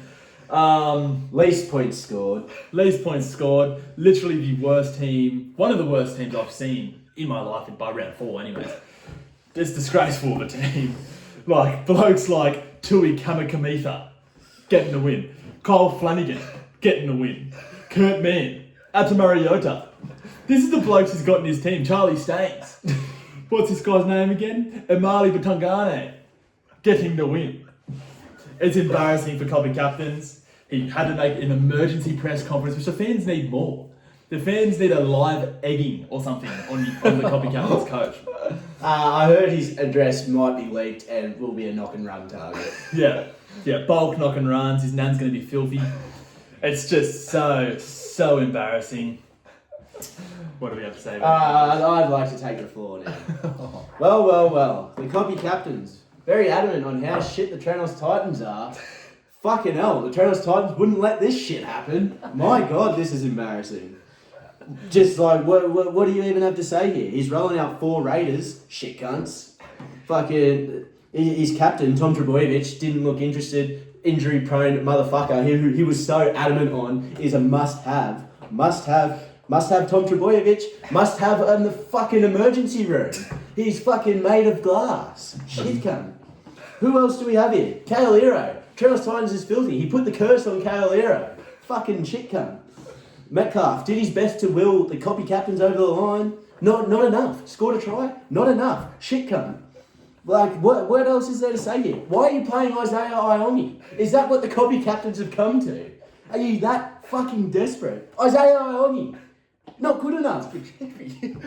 Least points scored. Least points scored. Literally the worst team, one of the worst teams I've seen in my life by round 4 anyway. It's disgraceful of a team. Like, blokes like Tui Kamikamitha getting the win. Kyle Flanagan getting the win. Kurt Mann. Atamariota. This is the blokes he's got in his team. Charlie Staines. What's this guy's name again? Emali Batungane. Getting the win. It's embarrassing for Copy Captains. He had to make an emergency press conference, which the fans need more. The fans need a live egging or something on the Copy Captains coach. I heard his address might be leaked and will be a knock and run target. Yeah, bulk knock and runs. His nan's going to be filthy. It's just so embarrassing. What do we have to say about I'd like to take the floor now. Well. The Copy Captains, very adamant on how shit the Trenos Titans are. Fucking hell, the Trenos Titans wouldn't let this shit happen. My God, this is embarrassing. Just like, what do you even have to say here? He's rolling out 4 Raiders, shit cunts. Fucking, his captain, Tom Trbojevic, didn't look interested. Injury prone motherfucker, who he was so adamant on, is a must have Tom Trbojevic, must have in the fucking emergency room. He's fucking made of glass. Shit cunt. Who else do we have here? Kale Ero. Trenos Titans is filthy. He put the curse on Kale Ero. Fucking shit cunt. Metcalf did his best to will the Copy Captains over the line. Not enough. Scored a try? Not enough. Shit cunt. Like, what else is there to say here? Why are you playing Isaiah Iongi? Is that what the copy captains have come to? Are you that fucking desperate? Isaiah Iongi. Not good enough.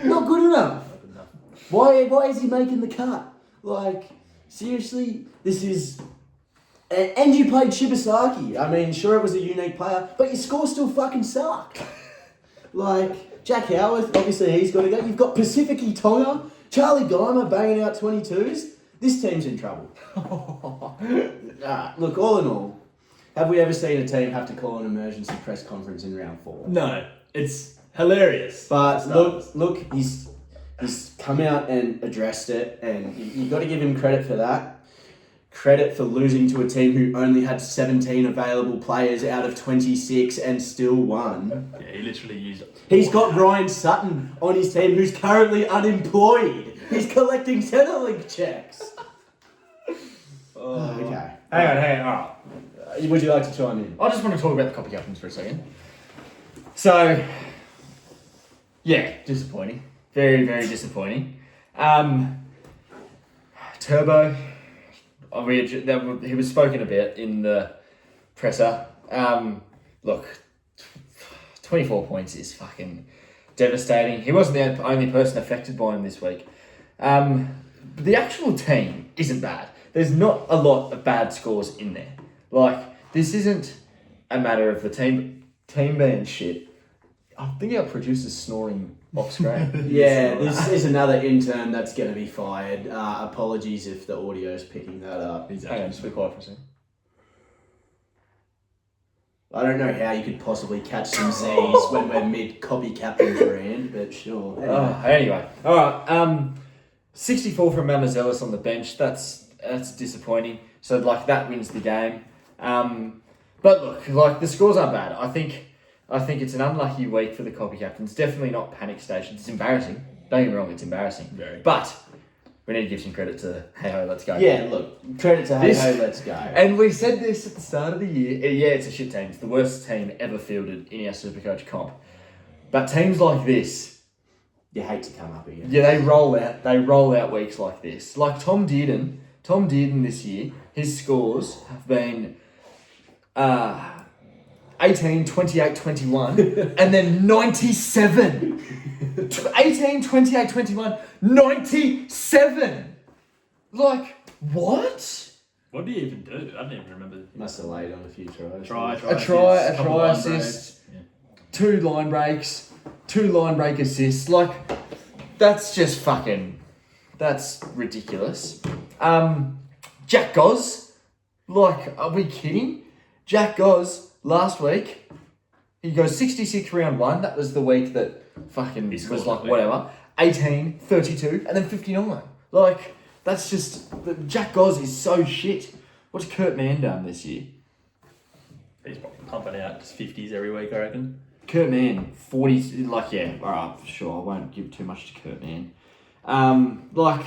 Not good enough. Why is he making the cut? Like, seriously, this is... And you played Shibasaki. I mean, sure, it was a unique player, but your score still fucking sucked. Like, Jack Howarth, obviously he's got to go. You've got Pacifici Tonga, Charlie Geimer banging out 22s. This team's in trouble. Look, all in all, have we ever seen a team have to call an emergency press conference in round 4? No, it's hilarious. But look, he's come out and addressed it, and you got to give him credit for that. Credit for losing to a team who only had 17 available players out of 26 and still won. Yeah, he literally used it. He's got Ryan Sutton on his team who's currently unemployed. He's collecting Centrelink checks. Okay. Hang on. All right. Would you like to chime in? I just want to talk about the copy captains for a second. So, yeah, disappointing. Very, very disappointing. Turbo, he was spoken about in the presser. Look, 24 points is fucking devastating. He wasn't the only person affected by him this week. The actual team isn't bad. There's not a lot of bad scores in there. Like, this isn't a matter of the team being shit. I think our producer's snoring off screen. Yeah, this is another intern that's going to be fired. Apologies if the audio's picking that up. Hang on, just be quiet for a second. I don't know how you could possibly catch some Z's when we're mid copy captain's rant, but sure. Anyway, all right. 64 from Mamazelis on the bench. That's disappointing. So like that wins the game. But look, like the scores aren't bad. I think it's an unlucky week for the copy captains. Definitely not panic stations. It's embarrassing. Don't get me wrong, it's embarrassing. Very. But we need to give some credit to Hey Ho, let's go. Yeah, look, credit to Hey Ho, let's go. And we said this at the start of the year. Yeah, it's a shit team. It's the worst team ever fielded in our Supercoach comp. But teams like this, You hate to come up again. yeah, they roll out weeks like this. Like Tom Dearden this year, his scores have been 18, 28, 21, and then 97. 18, 28, 21, 97. Like, what? What did he even do? I don't even remember. Must have laid on a few tries. A try assist, 2 line breaks, 2 line break assists. Like, that's just fucking, that's ridiculous. Jack Goz, like, are we kidding? Jack Goz, last week, he goes 66 round 1. That was the week that fucking was like, whatever. 18, 32, and then 59. Like, that's just, Jack Goz is so shit. What's Kurt Mann done this year? He's probably pumping out just 50s every week, I reckon. Kurt Mann, 40, like, yeah, alright, sure, I won't give too much to Kurt Mann. Like,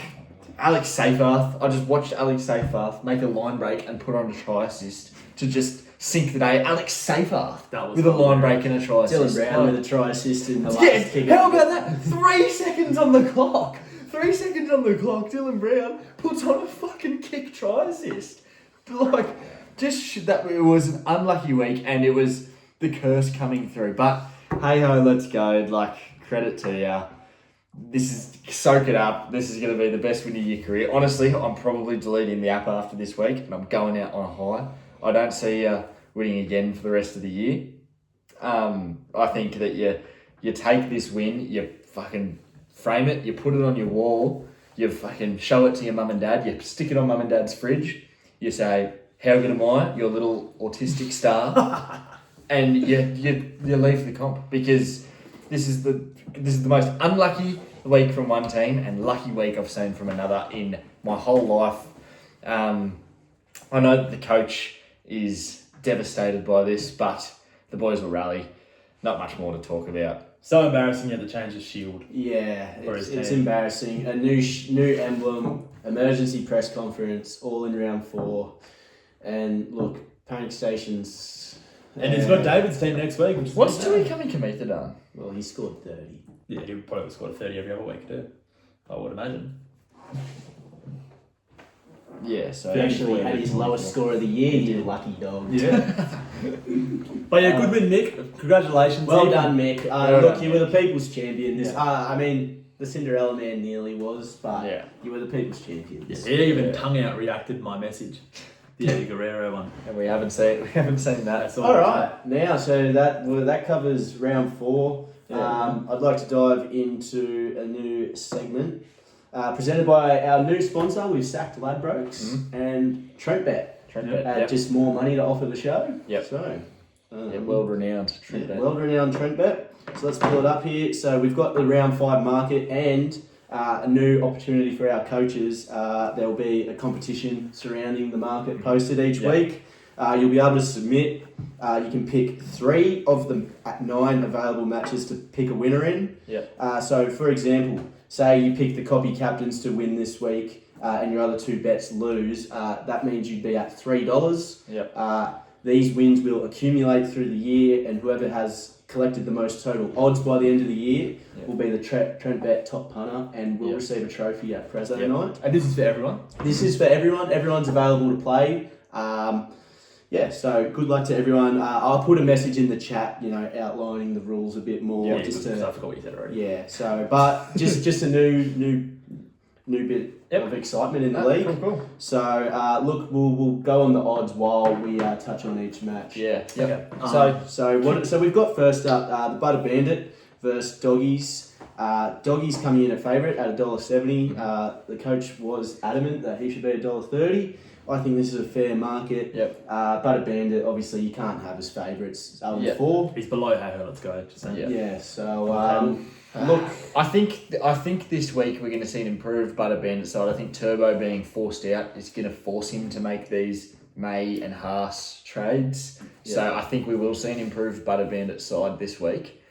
Alex Seyfarth, I just watched Alex Seyfarth make a line break and put on a try assist to just sink the day. Alex Seyfarth with a line break and a try assist. Dylan Brown with a try assist in the last Yeah, kick. how about that? 3 seconds on the clock. 3 seconds on the clock. Dylan Brown puts on a fucking kick try assist. Like, just that it was an unlucky week and it was the curse coming through. But hey ho, let's go. Like, credit to you. This is, soak it up. This is going to be the best win of your career. Honestly, I'm probably deleting the app after this week and I'm going out on a high. I don't see you winning again for the rest of the year. I think that you take this win, you fucking frame it, you put it on your wall, you fucking show it to your mum and dad, you stick it on mum and dad's fridge, you say, how good am I, your little autistic star, and you leave the comp because this is the most unlucky week from one team and lucky week I've seen from another in my whole life. I know that the coach is devastated by this, but the boys will rally. Not much more to talk about. So embarrassing you had to change the shield. Yeah, For it's his team. embarrassing. A new emblem, emergency press conference, all in round 4. And look, panic stations. And he's got David's team next week. Which is What's Tui Kamikamica done? Well, he scored 30. Yeah, he would probably score a 30 every other week too. I would imagine. Yeah, so He actually had his lowest score of the year, you lucky dog. Yeah. But yeah, good win, Mick. Congratulations. Well Even- done, Mick. Well Look, done, you were the people's champion. Yeah. I mean, the Cinderella man nearly was, but Yeah. you were the people's champions. Yeah, he even tongue out reacted my message. The Eddie Guerrero one. And we haven't seen that. That's All right, now so that covers round 4. Yeah. I'd like to dive into a new segment presented by our new sponsor. We've sacked Ladbrokes and TrentBet. TrentBet. Had just more money to offer the show. Yep. So, Yeah, world renowned TrentBet. world-renowned TrentBet. So let's pull it up here. So we've got the round 5 market and a new opportunity for our coaches. There will be a competition surrounding the market posted each Yeah. week. You'll be able to submit. You can pick 3 of the 9 available matches to pick a winner in. Yeah. So, for example, say you pick the copy captains to win this week and your other 2 bets lose. That means you'd be at $3. Yep. These wins will accumulate through the year, and whoever has collected the most total odds by the end of the year will be the TrentBet top punter and will receive a trophy at Prezzo night. And this is for everyone. This is for everyone. Everyone's available to play. So good luck to everyone. I'll put a message in the chat, outlining the rules a bit more. Yeah, just because I to, forgot what you said already. yeah. So, but just a new bit of excitement in the league. Cool. So look, we'll go on the odds while we touch on each match. Yeah. Yep. Okay. So we've got first up the Butter Bandit versus Doggies. Doggies coming in at favourite at $1.70. The coach was adamant that he should be $1.30. I think this is a fair market. Yep. Butter Bandit, obviously, you can't have as favourites. Yeah. 4. He's below Hey Ho, let's go. Just saying. Yeah. Yeah. So look, I think this week we're going to see an improved Butter Bandit side. I think Turbo being forced out is going to force him to make these May and Haas trades. So Yeah. I think we will see an improved Butter Bandit side this week.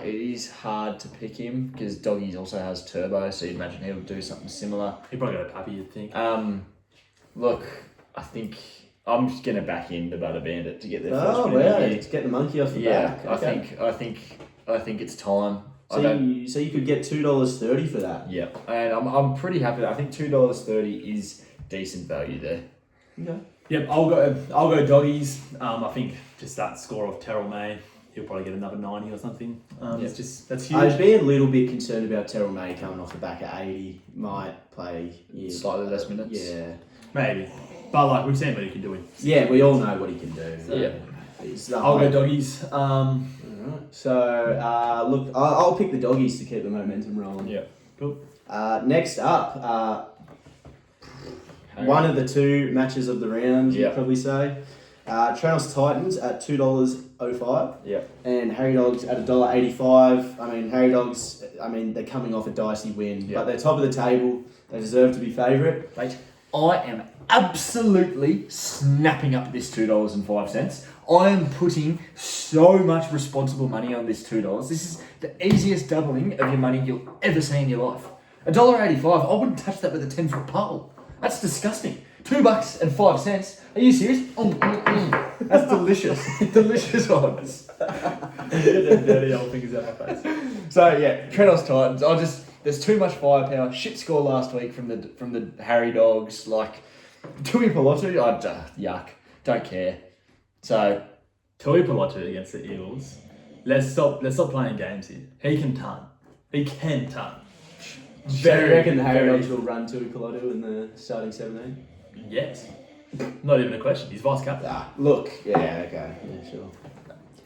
It is hard to pick him because Doggies also has Turbo, so you'd imagine he'll do something similar. He'd probably go to Pappy, you'd think. Look, I think I'm just going to back in the Butter Bandit to get their first oh win of wow, the year. it's getting the monkey off the Yeah, back. I think it's time. So you could get $2.30 for that. Yeah, and I'm pretty happy. I think $2.30 is decent value there. Okay. Yep, I'll go Doggies. I think just that score of Terrell May, he'll probably get another 90 or something. It's just that's huge. I'd be a little bit concerned about Terrell May coming off the back at 80. Might play Slightly less minutes. Yeah. Maybe, but like we've seen what he can do. Yeah, we all know what he can do. Yeah. It's the I'll go hype. Doggies. Alright. So look, I'll pick the Doggies to keep the momentum rolling. Yeah. Cool. Next up, one of the 2 matches of the round, Yeah. you'd probably say. Tranos Titans at $2.05. Yeah. And Harry Dogs at $1.85. I mean, Harry Dogs, they're coming off a dicey win, Yeah. but they're top of the table. They deserve to be favourite. Mate, I am absolutely snapping up this $2.05. I am putting so much responsible money on this $2. This is the easiest doubling of your money you'll ever see in your life. $1.85. I wouldn't touch that with a 10-foot pole. That's disgusting. $2.05. Are you serious? That's delicious. Delicious odds. Get them dirty old fingers out my face. So yeah, Trenos Titans. There's too much firepower. Shit score last week from the Harry Dogs. Like Tui Pelotu, yuck. Don't care. So Tui Pelotu against the Eagles. Let's stop playing games here. He can ton. He can ton. Do you reckon the Harry Dogs will run Tui Pelotu in the starting 17? Yes. Not even a question. He's vice captain. Look, yeah, okay, yeah, sure.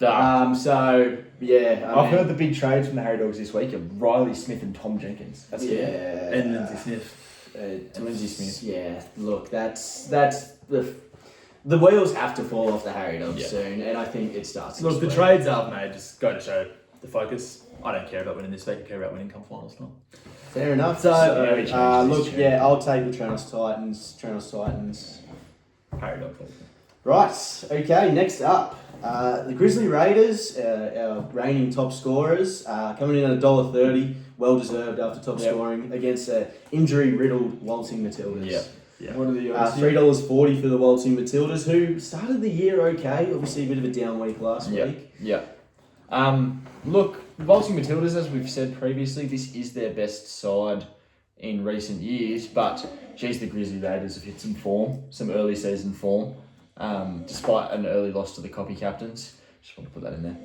I've heard the big trades from the Harry Dogs this week of Riley Smith and Tom Jenkins. That's Yeah, And Lindsay Smith. Lindsay Smith. Yeah, look, that's the wheels have to fall off the Harry Dogs soon, and I think it starts. Look, the this week. trades I've made just go to show the focus. I don't care about winning this week. I care about winning come finals time. Fair enough. So, yeah, we changed this tune. I'll take the Tranos Titans. Harry Dogs. Right, okay, next up. The Grizzly Raiders, our reigning top scorers, coming in at $1.30, well deserved after top scoring, against injury-riddled Waltzing Matildas. Yeah. What are the odds? $3.40 for the Waltzing Matildas, who started the year okay. Obviously, a bit of a down week last week. Yeah. Look, Bolting Matildas, as we've said previously, this is their best side in recent years, but geez, the Grizzly Raiders have hit some form, some early season form, despite an early loss to the Copy Captains. Just want to put that in there.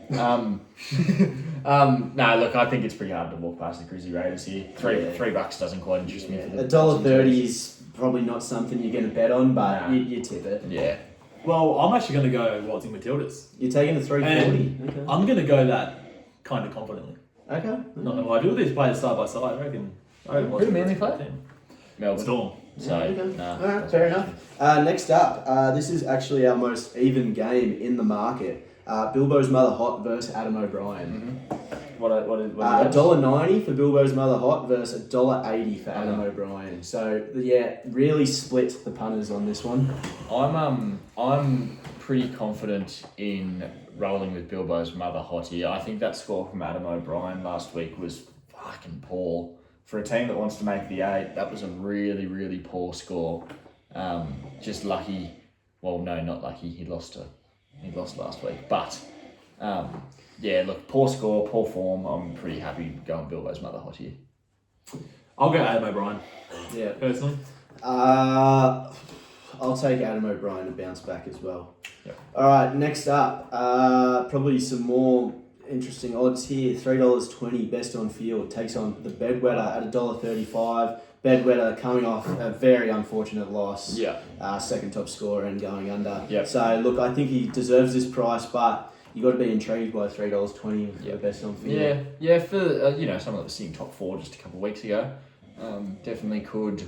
No, look, I think it's pretty hard to walk past the Grizzly Raiders here. $3 doesn't quite interest me. For the $1.30 is probably not something you're going to bet on, but Nah. you tip it. Yeah. Well, I'm actually going to go Waltzing Matildas. You're taking the 340. Okay. I'm going to go that kind of confidently. Okay. Not gonna lie, do all these players side by side. I reckon. Who do Manly play? Melbourne. Storm. So, Okay. nah. Alright, fair enough. Next up, this is actually our most even game in the market. Bilbo's Mother Hot versus Adam O'Brien. What is $1.90 for Bilbo's Mother Hot versus $1.80 for Adam O'Brien. So yeah, really split the punters on this one. I'm pretty confident in rolling with Bilbo's Mother Hot here. I think that score from Adam O'Brien last week was fucking poor. For a team that wants to make the 8, that was a really, really poor score. Just lucky. Well, no, not lucky. He lost last week. But yeah, look, poor score, poor form. I'm pretty happy going Bilbo's Mother Hot here. I'll go Adam O'Brien. Yeah. Personally. I'll take Adam O'Brien to bounce back as well. Yep. All right, next up, probably some more interesting odds here. $3.20 best on field takes on the Bedwetter at $1.35. Bedwetter coming off a very unfortunate loss. Yeah. Second top scorer and going under. Yep. So look, I think he deserves this price, but you got to be intrigued by $3.20 for the best on field. Yeah. For someone that was sitting top 4 just a couple of weeks ago, definitely could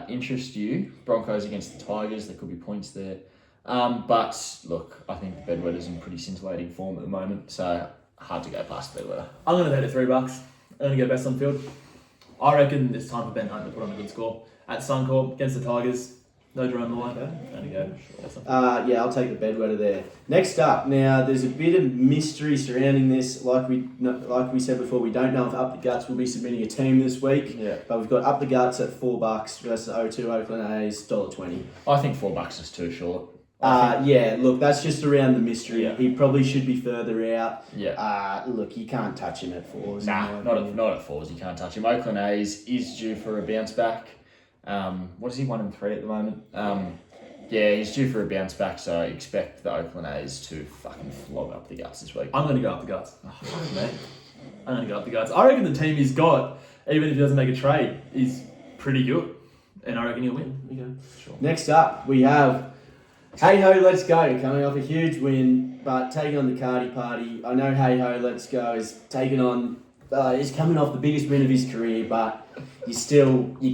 interest you. Broncos against the Tigers, there could be points there. But look, I think the Bedwetter's in pretty scintillating form at the moment, so hard to go past Bedwetter. I'm going to take the $3. I'm going to go best on field. I reckon it's time for Ben Hunt to put on a good score at Suncorp against the Tigers. No Jerome Lawler. Going to go. Yeah, I'll take the Bedwetter there. Next up, now there's a bit of mystery surrounding this. Like we said before, we don't know if Up the Guts will be submitting a team this week. Yeah. But we've got Up the Guts at $4 versus O2 Oakland A's $1.20. I think $4 is too short. Yeah, look, that's just around the mystery. Yeah. He probably should be further out. Yeah. Look, you can't touch him at 4s. Nah, not at 4s. You can't touch him. Oakland A's is due for a bounce back. What is he, 1-3 at the moment? Yeah, he's due for a bounce back, so I expect the Oakland A's to fucking flog Up the Guts this week. I'm going to go Up the Guts. I'm going to go Up the Guts. I reckon the team he's got, even if he doesn't make a trade, is pretty good. And I reckon he'll win. Okay. Sure. Next up, we have Hey Ho Let's Go coming off a huge win, but taking on the Cardi Party. I know Hey Ho Let's Go is taking on, he's coming off the biggest win of his career, but we've seen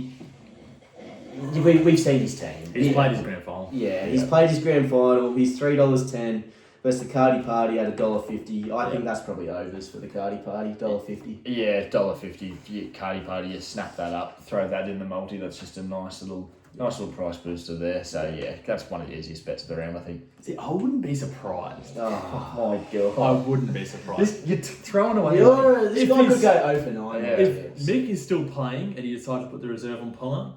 his team. He's played his grand final. Yeah, he's played his grand final. He's $3.10 versus the Cardi Party at $1.50. I think that's probably overs for the Cardi Party, $1.50. Yeah, $1.50. Cardi Party, you snap that up, throw that in the multi. That's just a nice little price booster there. So yeah, that's one of the easiest bets of the round, I think. See, I wouldn't be surprised. Oh, my god! I wouldn't be surprised. You're throwing away. this If guy he's- could go 0 for 9. Yeah. If Mick is still playing and he decides to put the reserve on Ponga,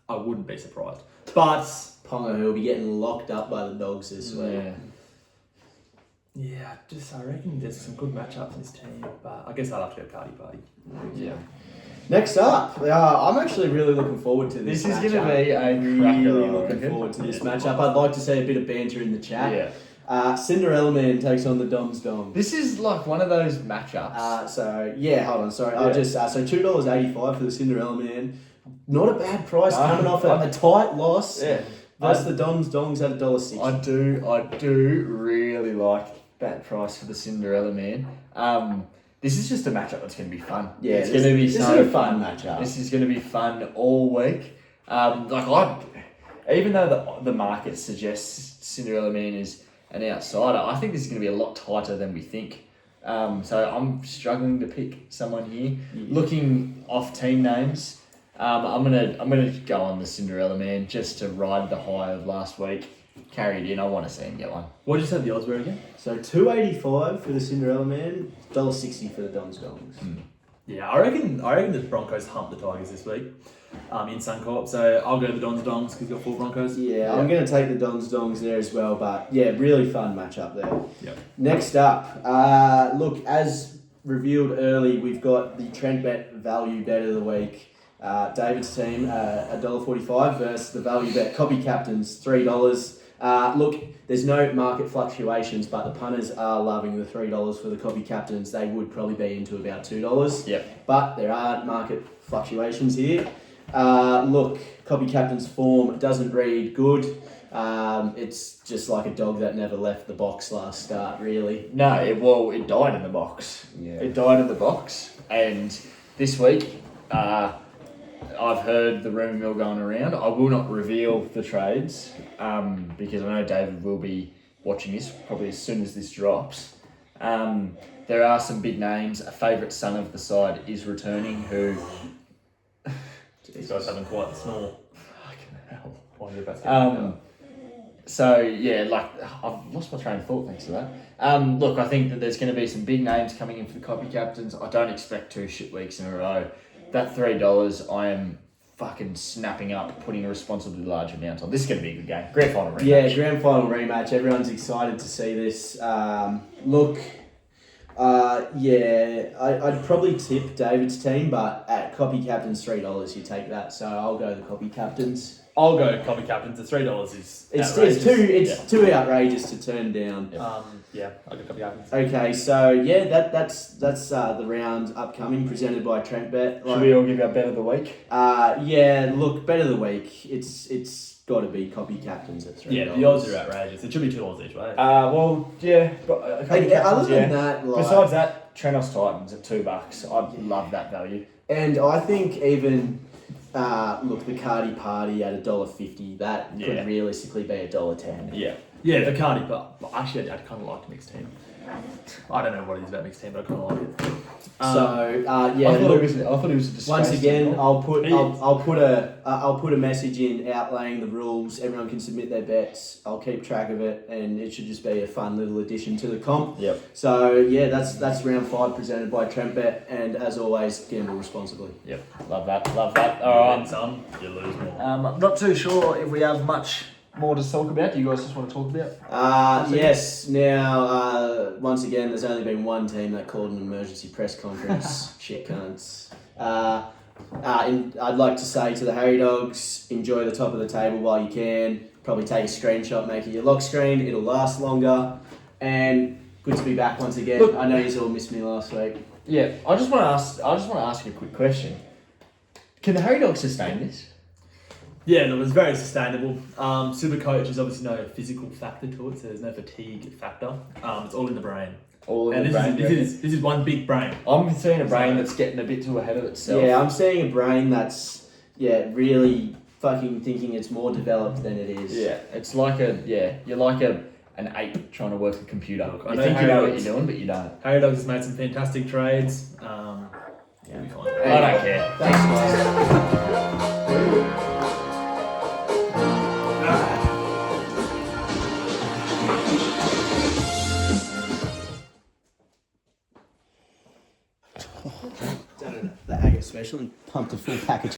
I wouldn't be surprised. But Ponga, who will be getting locked up by the Dogs this week. yeah, I reckon there's some good matchups in this team. But I guess I'll have to go Cardi Party. Yeah. Next up, I'm actually really looking forward to this. This is matchup. going to be a cracker. really I looking reckon. forward to this matchup. I'd like to see a bit of banter in the chat. Yeah. Cinderella Man takes on the Doms. This is like one of those matchups. Hold on, sorry. I'll Yeah. just so $2.85 for the Cinderella Man. Not a bad price coming off a tight loss. Yeah. Versus the Dongs at $1.60. I do really like that price for the Cinderella Man. This is just a matchup that's going to be fun. Yeah, it's going to be this so is a fun matchup. This is going to be fun all week. Even though the market suggests Cinderella Man is an outsider, I think this is going to be a lot tighter than we think. So I'm struggling to pick someone here. Yeah. Looking off team names, I'm gonna go on the Cinderella Man just to ride the high of last week. Carry it in. I want to see him get one. What did you say the odds were again? So $2.85 for the Cinderella Man, $1.60 for the Dongs. Yeah, I reckon the Broncos hump the Tigers this week in Suncorp. So I'll go the Dongs because he's got 4 Broncos. Yeah, I'm going to take the Dongs there as well, but yeah, really fun matchup there. Yep. Next up, look, as revealed early, we've got the Trent Bet value bet of the week. David's team, $1.45 versus the value bet Copy Captains, $3. Look, there's no market fluctuations, but the punters are loving the $3 for the Copy Captains. They would probably be into about $2. Yep. But there are market fluctuations here. Look, Copy Captain's form doesn't read good. It's just like a dog that never left the box last start, really. No, it died in the box. Yeah. It died in the box, and this week, I've heard the rumour mill going around. I will not reveal the trades because I know David will be watching this probably as soon as this drops. There are some big names. A favourite son of the side is returning, who... These guys haven't quite the snore. Fucking hell. Why are you about to get So yeah, like I've lost my train of thought thanks to that. Look, I think that there's going to be some big names coming in for the Copy Captains. I don't expect 2 shit weeks in a row. That $3, I am fucking snapping up, putting a responsibly large amount on. This is going to be a good game. Grand final rematch. Yeah, grand final rematch. Everyone's excited to see this. Look, I'd probably tip David's team, but at Copy Captains $3, you take that. So I'll go the Copy Captains. I'll go Copy Captains. The $3 is It's too outrageous to turn down. I'll go Copy Captains. Okay, so yeah, that's the round upcoming, presented by Trent Bet. Should we all give our bet of the week? Look, bet of the week. It's got to be Copy Captains at $3. Yeah, the odds are outrageous. It should be $2 each way. Other than that, like, besides that, Trenos Titans at $2. I love that value. and I think even the Cardi Party at $1.50, that Yeah. could realistically be $1.10. Yeah. Yeah, the Cardi, but actually I kind of like the mixed team. I don't know what it is about mixed team, but I kind of like it. I thought it was a disgrace. Once again, to I'll put a message in outlaying the rules. Everyone can submit their bets. I'll keep track of it, and it should just be a fun little addition to the comp. Yep. So yeah, that's round 5 presented by Trent Bet, and as always, gamble responsibly. Yep. Love that. All You win right. some, you lose more. I'm not too sure if we have much more to talk about. Do you guys just want to talk about? Yes. Now, once again, there's only been one team that called an emergency press conference. Shit cunts. I'd like to say to the Harry Dogs, enjoy the top of the table while you can. Probably take a screenshot, make it your lock screen. It'll last longer. And good to be back once again. Look, I know you all missed me last week. Yeah. I just want to ask you a quick question. Can the Harry Dogs sustain this? Yeah, no, it's very sustainable. Super coach is obviously no physical factor to it, so there's no fatigue factor. It's all in the brain. All in And the brain. this is one big brain. I'm seeing a brain that's getting a bit too ahead of itself. Yeah, I'm seeing a brain that's really fucking thinking it's more developed than it is. Yeah, it's like you're like an ape trying to work a computer. Look, I You know think you Harry know what Dogs- you're doing, but you don't. Harry Dogs has made some fantastic trades. We'll be fine. I don't care. Thanks, guys. The Agate Special and pumped a full package.